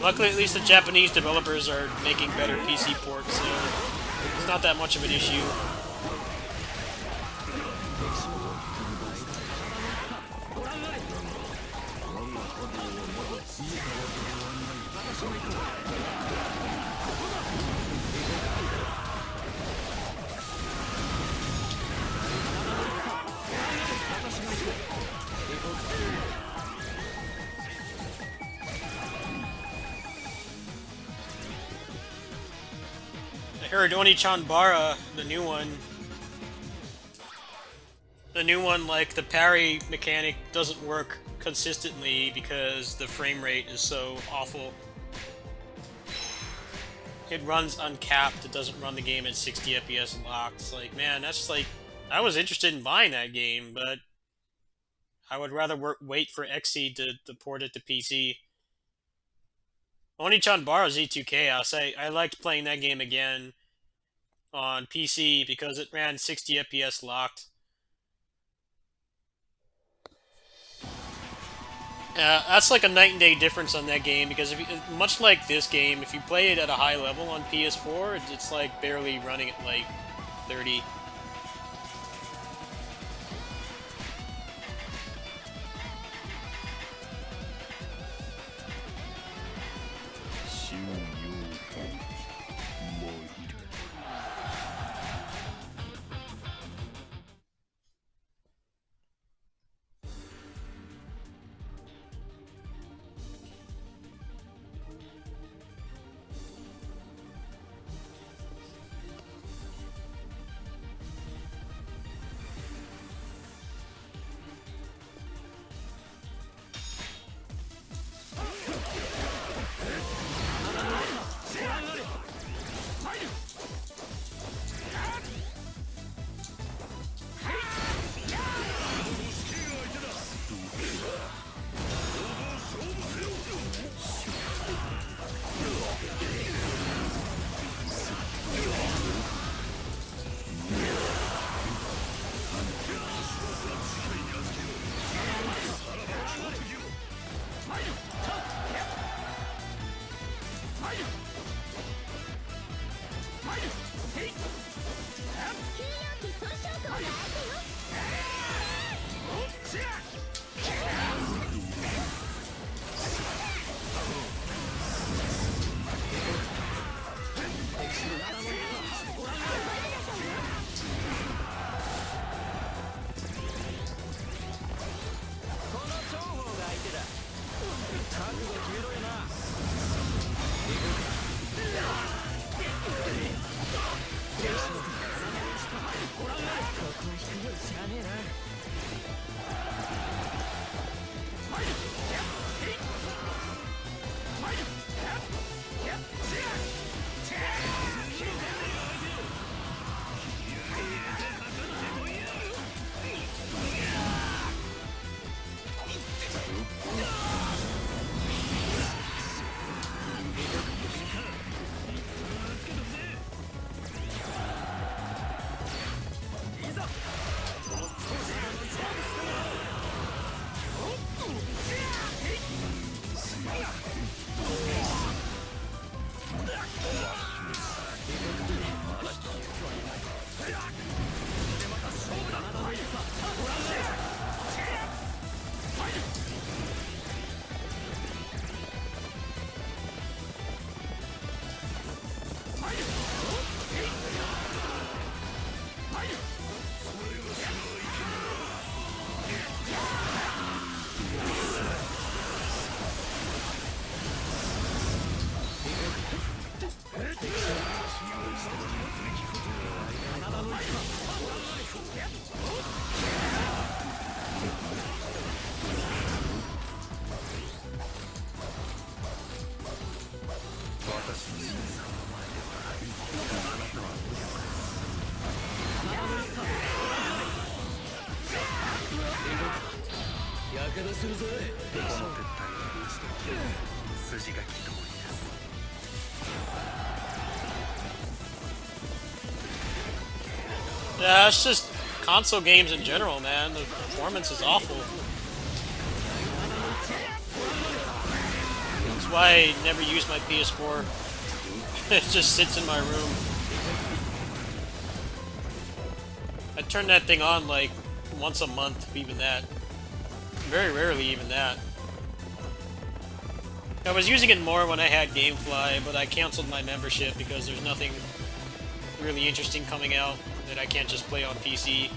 S5: Luckily, at least the Japanese developers are making better PC ports, so it's not that much of an issue. I heard Oni-chan Bara, the new one, like, the parry mechanic doesn't work consistently because the frame rate is so awful. It runs uncapped, it doesn't run the game at 60 FPS locked. It's like, man, that's like, I was interested in buying that game, but I would rather wait for XSEED to port it to PC. Oni-chan Bara Z2K, I'll say, I liked playing that game again on PC because it ran 60 FPS locked. That's like a night and day difference on that game because much like this game, if you play it at a high level on PS4, it's like barely running at like 30.
S4: するぜ。この撤退は筋書き通りです。
S5: Yeah, it's just console games in general, man. The performance is awful. That's why I never use my PS4. It just sits in my room. I turn that thing on like once a month, even that. Very rarely even that. I was using it more when I had GameFly, but I canceled my membership because there's nothing really interesting coming out that I can't just play on PC.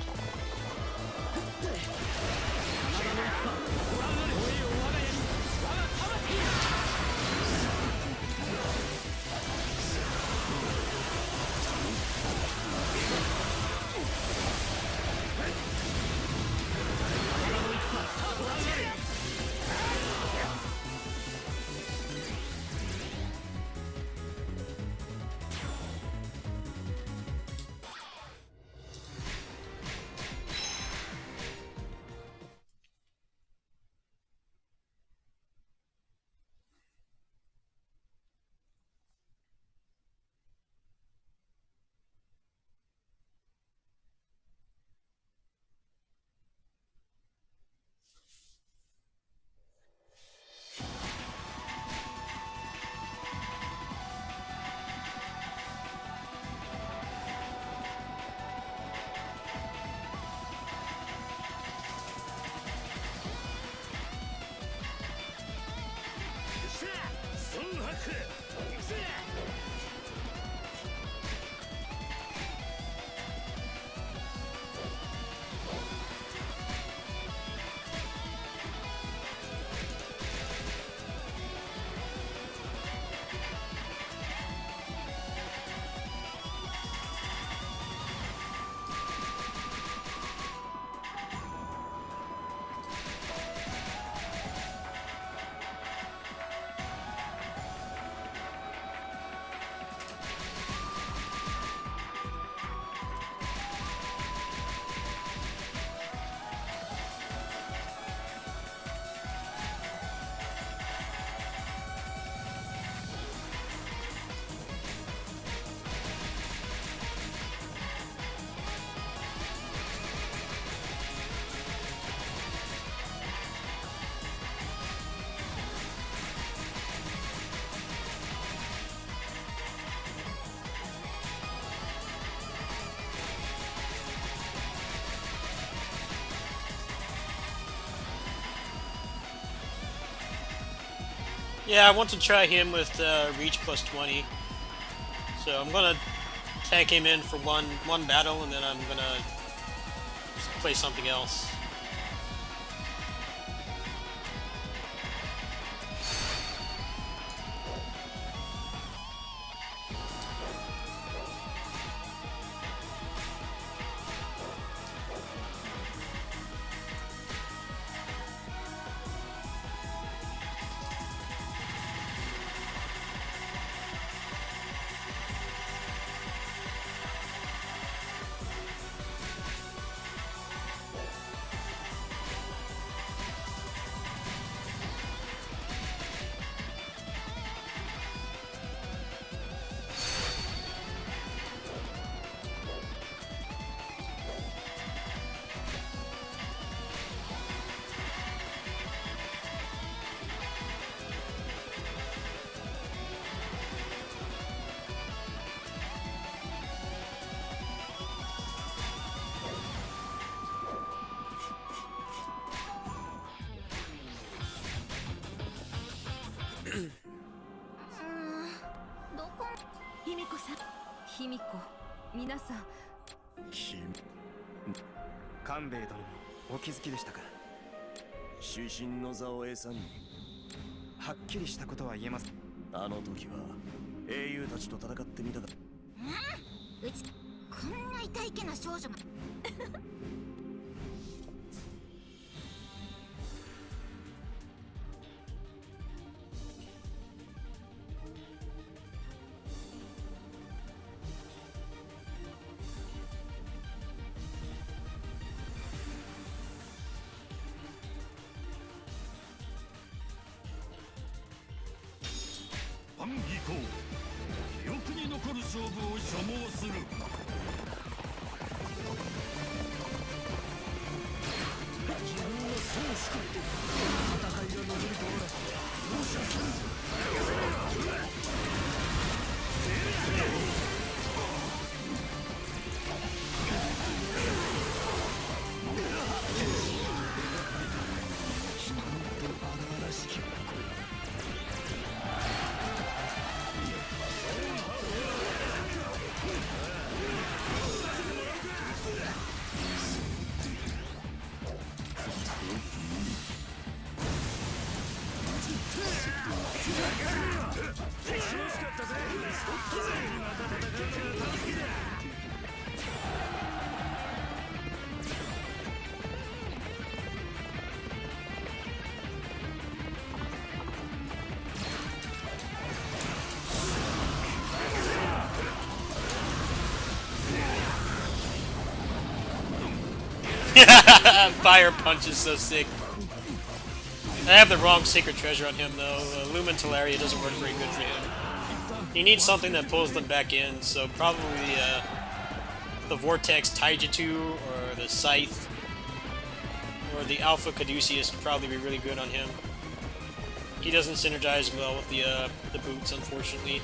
S5: Yeah, I want to try him with Reach plus 20. So I'm gonna tank him in for one battle, and then I'm gonna just play something else.
S2: Himiko-san.
S8: 官兵衛殿もお気づきでしたか。
S4: 主神の座を餌に
S8: はっきりしたことは言えます。
S4: あの時は英雄たちと戦ってみたかった。
S2: うちこんな痛いけな少女が
S4: 反技巧記憶に残る勝負を所望する。自分はそうしか戦いが望みとおら容赦する。荒々しき
S5: Fire punch is so sick. I have the wrong secret treasure on him though. Lumen Talaria doesn't work very good for him. He needs something that pulls them back in, so probably the Vortex Taijutsu or the Scythe or the Alpha Caduceus would probably be really good on him. He doesn't synergize well with the boots, unfortunately.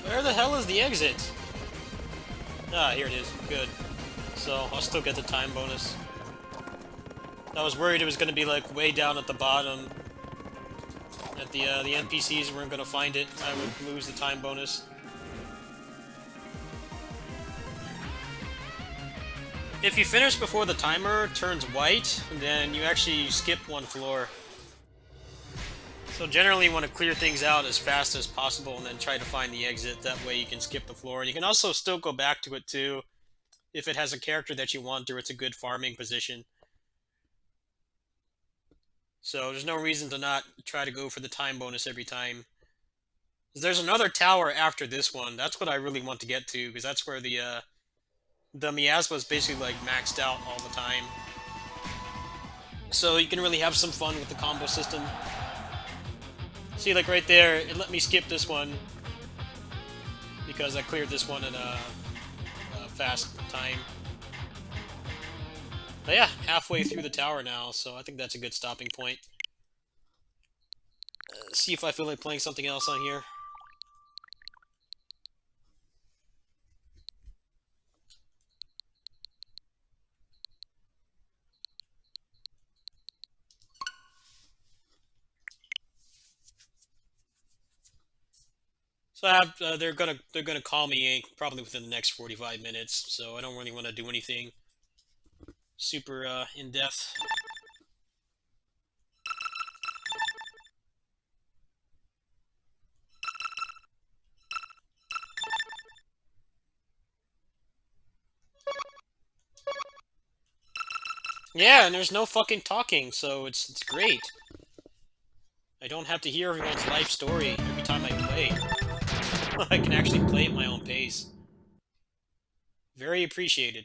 S5: Where the hell is the exit? Ah, here it is. Good. So, I'll still get the time bonus. I was worried it was going to be, like, way down at the bottom. That the NPCs weren't going to find it. I would lose the time bonus. If you finish before the timer turns white, then you actually skip one floor. So generally you want to clear things out as fast as possible and then try to find the exit. That way you can skip the floor. And you can also still go back to it too if it has a character that you want or it's a good farming position. So there's no reason to not try to go for the time bonus every time. There's another tower after this one. That's what I really want to get to, because that's where the miasma is basically like maxed out all the time. So you can really have some fun with the combo system. See, like right there, it let me skip this one because I cleared this one in a fast time. But yeah, halfway through the tower now, so I think that's a good stopping point. See if I feel like playing something else on here. So they're gonna call me probably within the next 45 minutes. So I don't really want to do anything super in depth. Yeah, and there's no fucking talking, so it's great. I don't have to hear everyone's life story every time I play. I can actually play at my own pace. Very appreciated.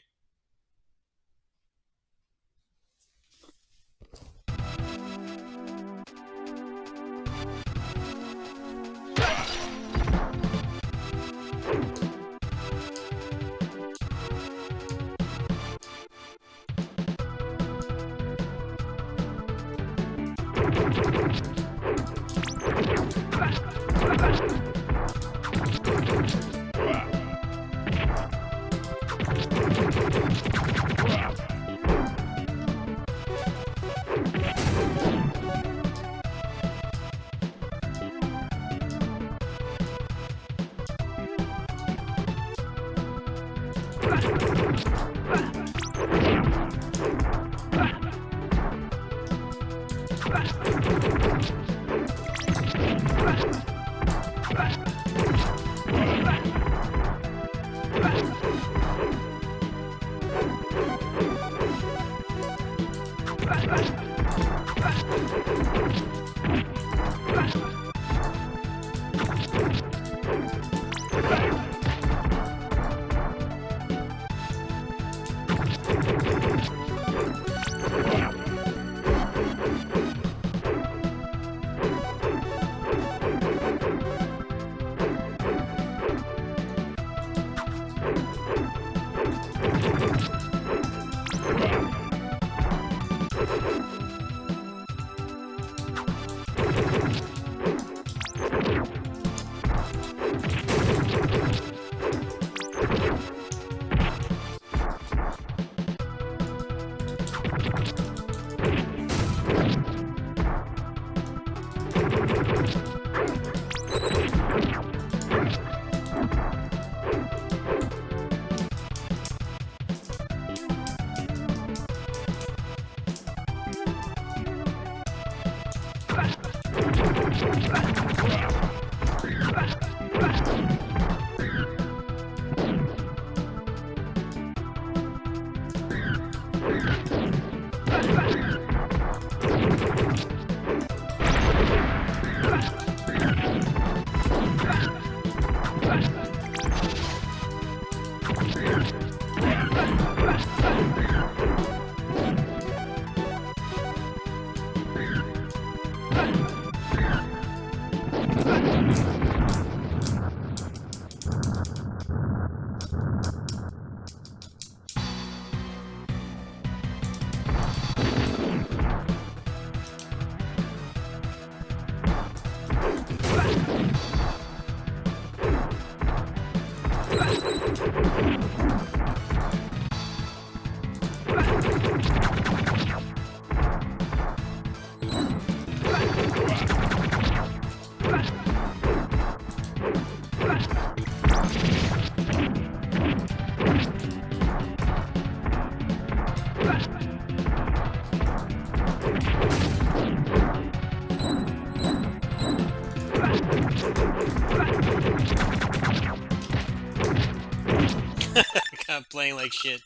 S5: I'm playing like shit.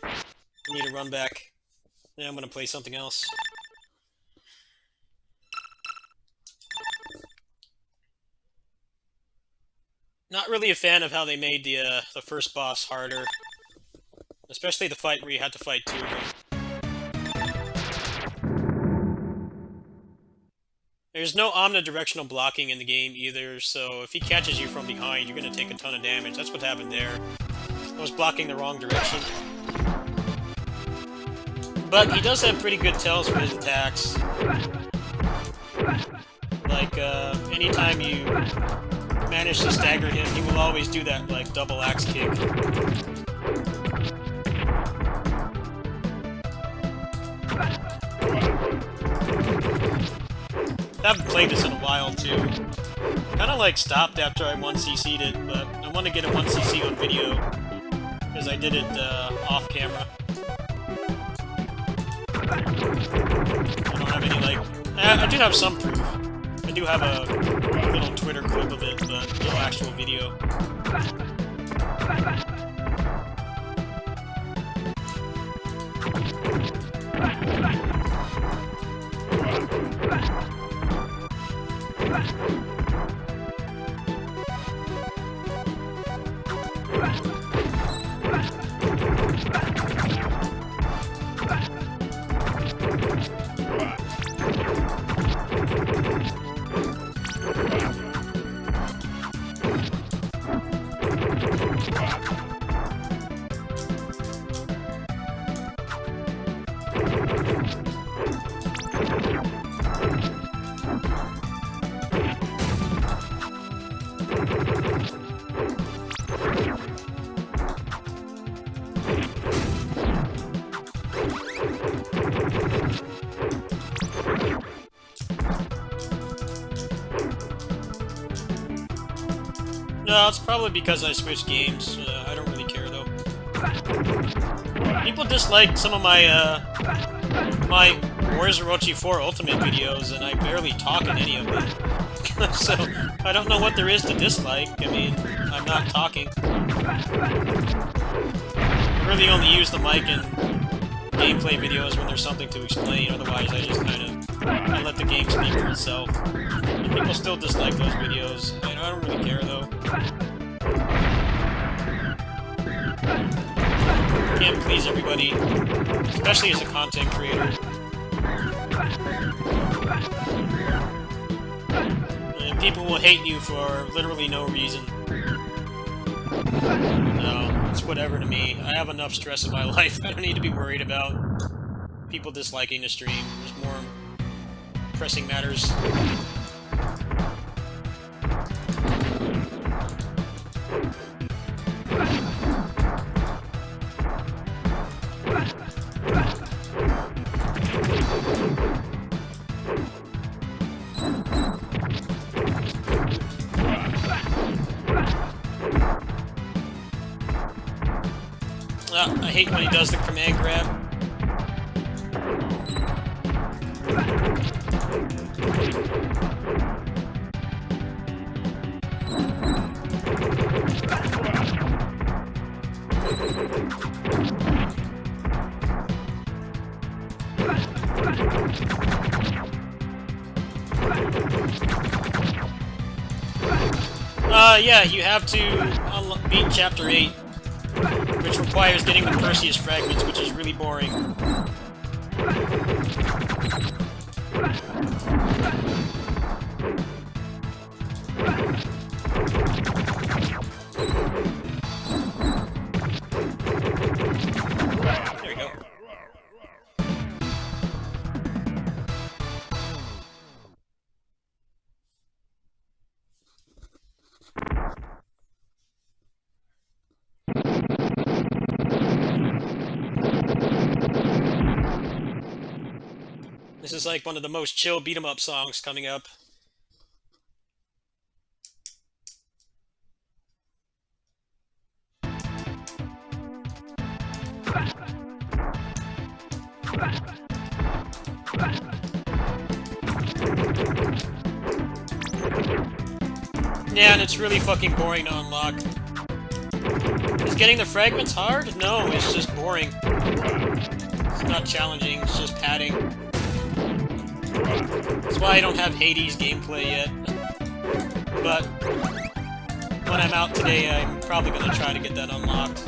S5: I need to run back. Yeah, I'm gonna play something else. Not really a fan of how they made the first boss harder. Especially the fight where you had to fight two of them. There's no omnidirectional blocking in the game either, so if he catches you from behind, you're gonna take a ton of damage. That's what happened there. I was blocking the wrong direction. But he does have pretty good tells for his attacks. Like, anytime you manage to stagger him, he will always do that, like, double axe kick. I haven't played this in a while, too. Kind of like stopped after I 1cc'd it, but I want to get a 1cc on video because I did it off camera. I don't have any like. I do have some proof. I do have a little Twitter clip of it, but no actual video. No, it's probably because I switched games. I don't really care though. People dislike some of my my Where's Orochi 4 Ultimate videos, and I barely talk in any of them. So I don't know what there is to dislike. I mean, I'm not talking. I really only use the mic in gameplay videos when there's something to explain. Otherwise, I just kind of I let the game speak for itself. And people still dislike those videos. I don't really care though. Can't please everybody, especially as a content creator. And people will hate you for literally no reason. No, it's whatever to me. I have enough stress in my life. I don't need to be worried about people disliking the stream. There's more pressing matters. I hate when he does the command grab. Yeah, you have to beat Chapter 8, which requires getting the Perseus Fragments, which is really boring. There we go. This is like one of the most chill beat-em-up songs coming up. Yeah, and it's really fucking boring to unlock. Is getting the fragments hard? No, it's just boring. It's not challenging, it's just padding. That's why I don't have Hades gameplay yet. But when I'm out today, I'm probably going to try to get that unlocked.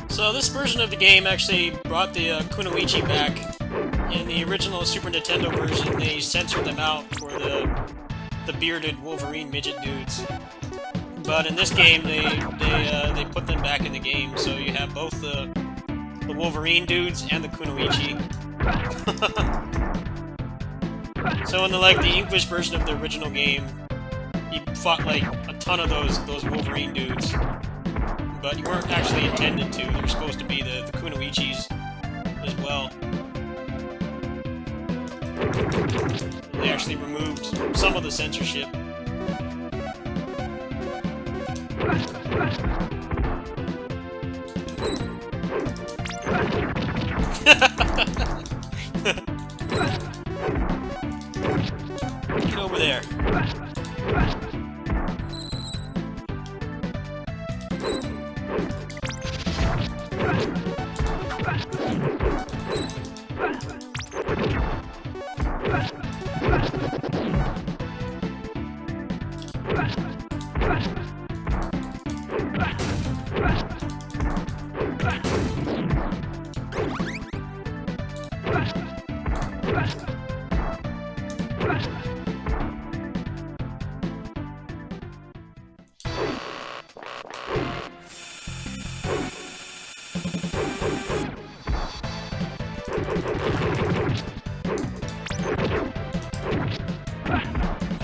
S5: So this version of the game actually brought the Kunoichi back. In the original Super Nintendo version, they censored them out for the bearded Wolverine midget dudes. But in this game, they put them back in the game, so you have both the Wolverine dudes and the Kunoichi. So in the English version of the original game, you fought like a ton of those Wolverine dudes, but you weren't actually intended to. They're supposed to be the Kunoichis as well. They actually removed some of the censorship. Get over there.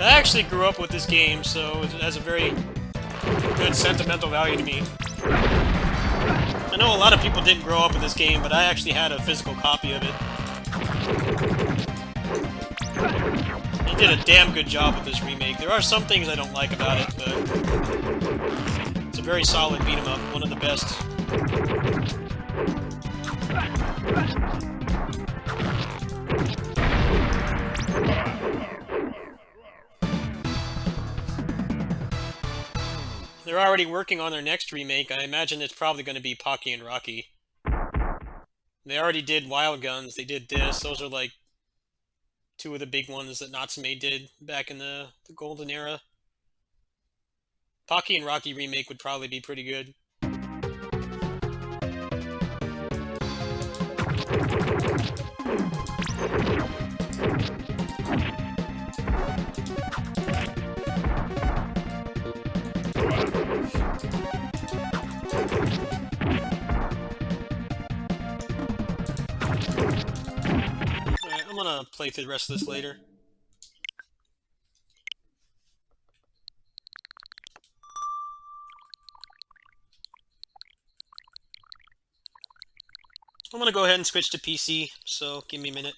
S5: I actually grew up with this game, so it has a very good sentimental value to me. I know a lot of people didn't grow up with this game, but I actually had a physical copy of it. They did a damn good job with this remake. There are some things I don't like about it, but it's a very solid beat-em-up, one of the best. They're already working on their next remake. I imagine it's probably going to be Pocky and Rocky. They already did Wild Guns. They did this. Those are like two of the big ones that Natsume did back in the golden era. Pocky and Rocky remake would probably be pretty good. gonna play through the rest of this later. I'm gonna go ahead and switch to PC, so give me a minute.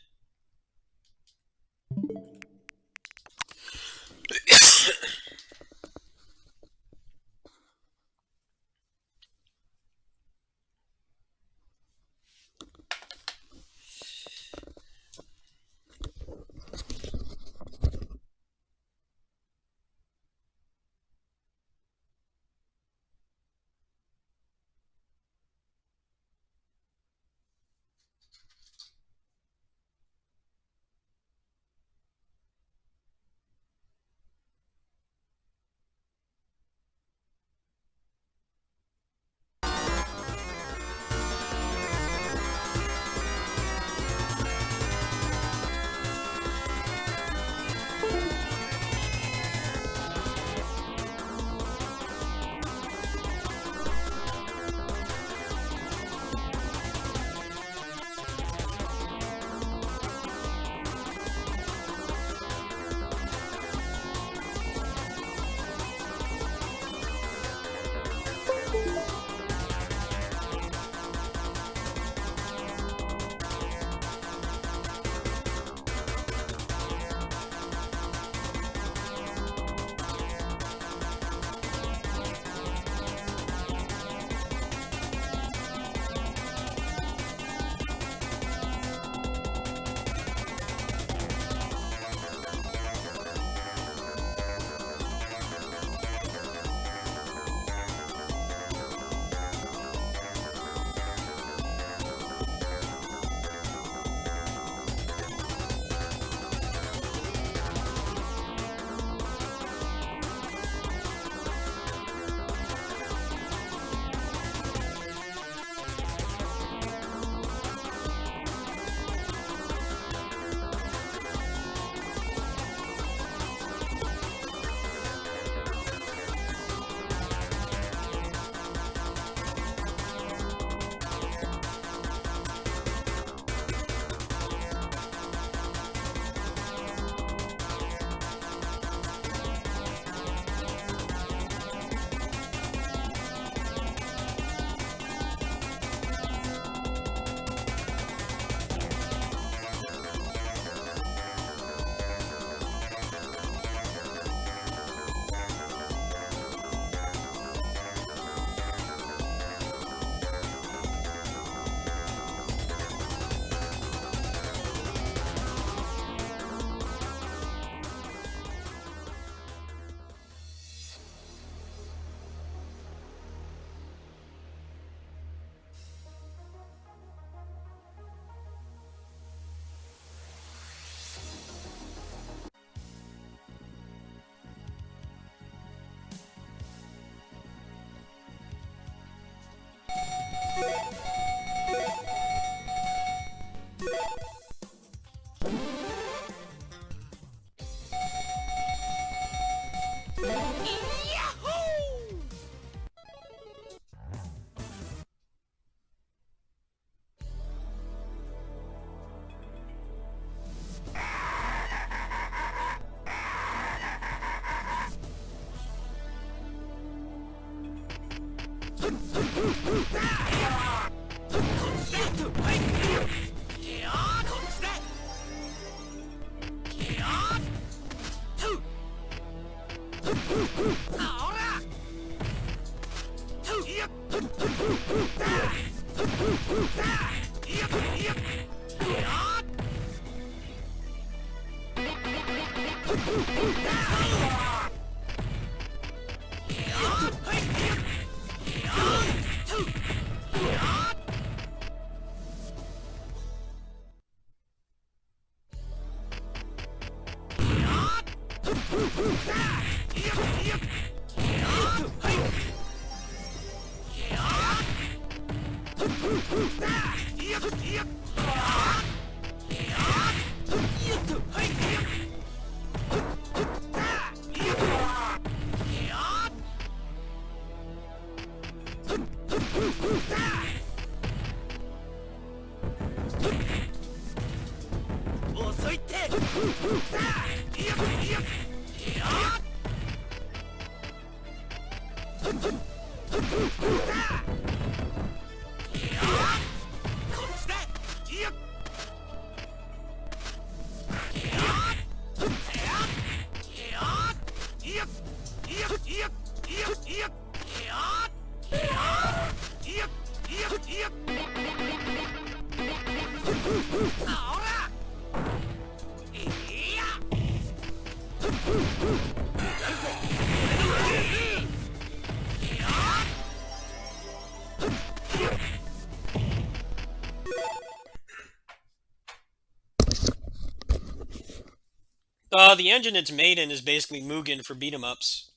S5: The engine it's made in is basically Mugen for beat 'em ups.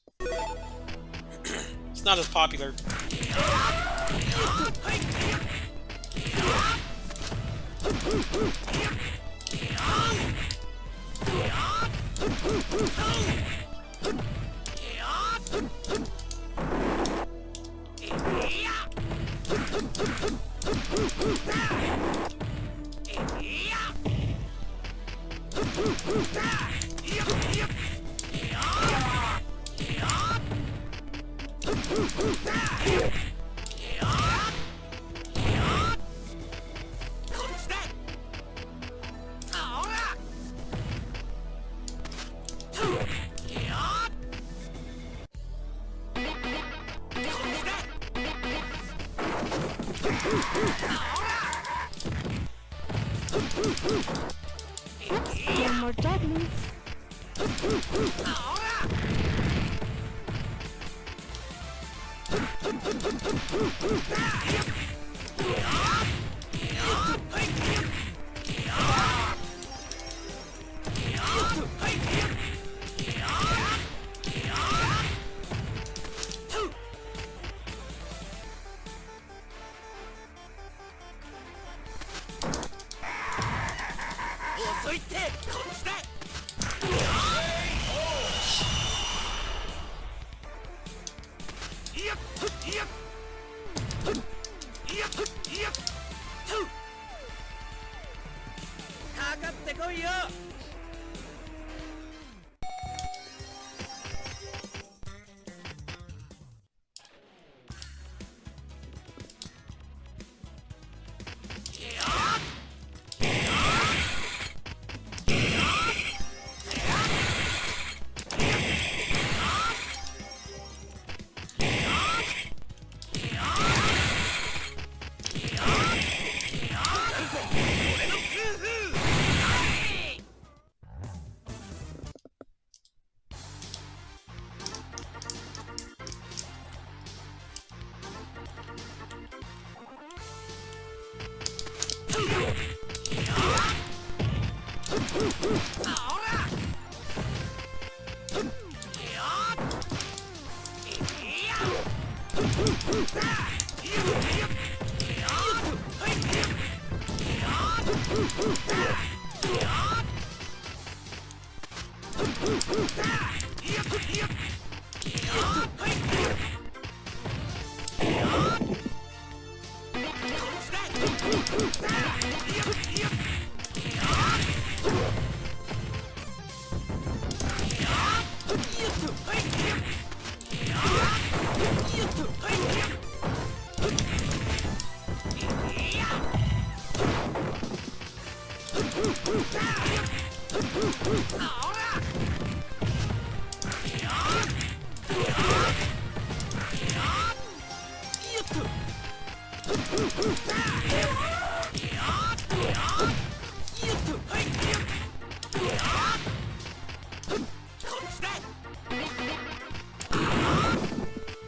S5: It's not as popular.
S2: One more dragons.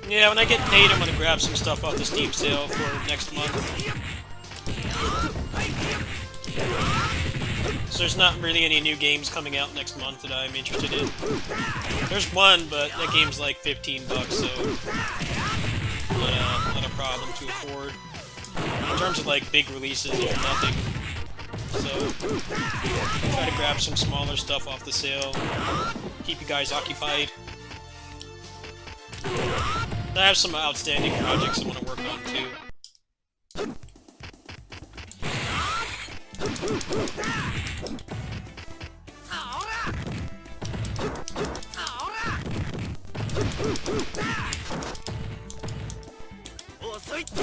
S5: Yeah, when I get paid, I'm gonna grab some stuff off the Steam sale for next month. So there's not really any new games coming out next month that I'm interested in. There's one, but that game's like 15 bucks, so not a problem to afford. In terms of like big releases, there's nothing. So try to grab some smaller stuff off the sale. Keep you guys occupied. I have some outstanding projects I want to work on too.
S7: 遅いって。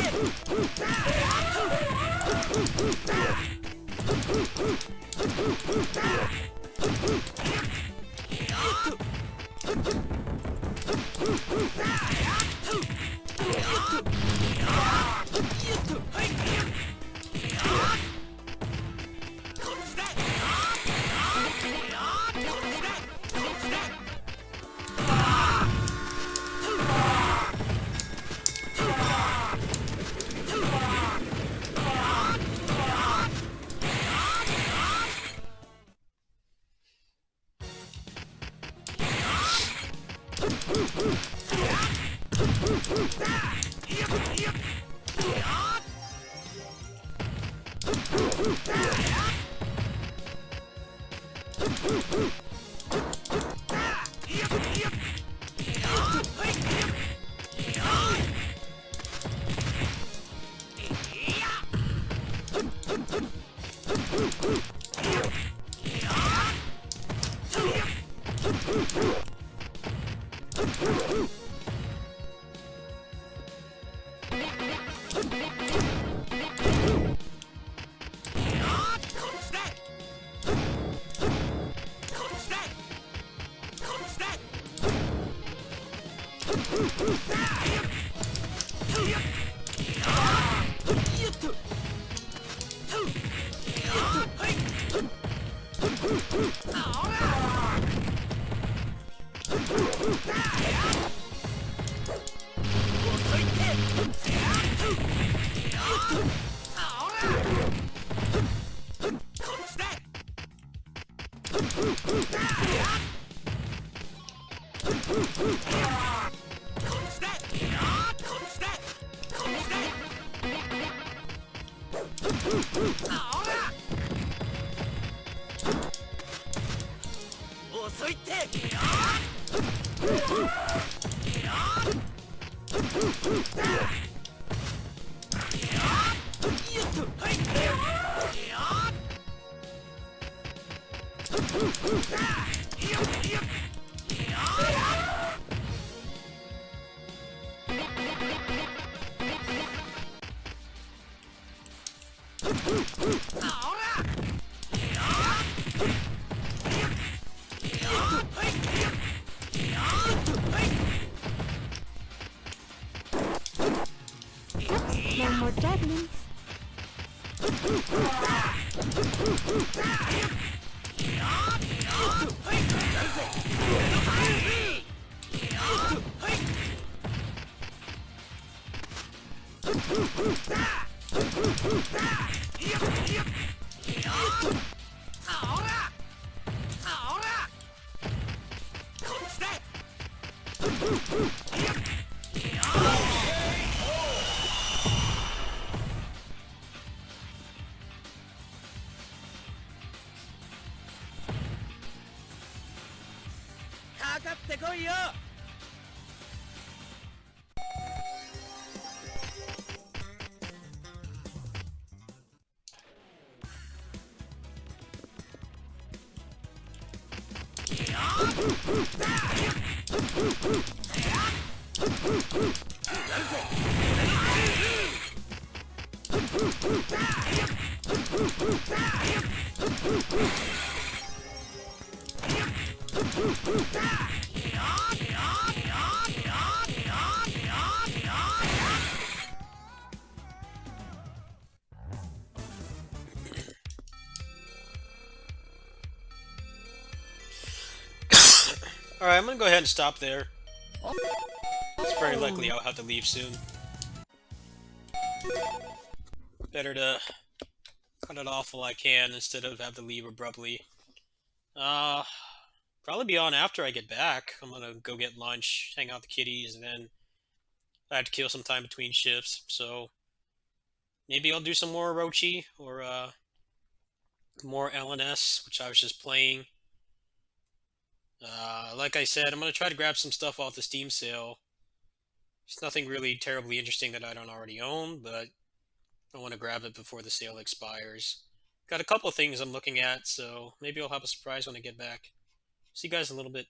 S7: 遅いって。
S2: No more javelins.
S5: Alright, I'm gonna go ahead and stop there. It's very likely I'll have to leave soon. Better to cut it off while I can instead of have to leave abruptly. Probably be on after I get back. I'm gonna go get lunch, hang out with the kitties, and then I have to kill some time between shifts, so maybe I'll do some more Orochi or more LNS, which I was just playing. Like I said, I'm gonna try to grab some stuff off the Steam sale. It's nothing really terribly interesting that I don't already own, but I want to grab it before the sale expires. Got a couple of things I'm looking at, so maybe I'll have a surprise when I get back. See you guys in a little bit.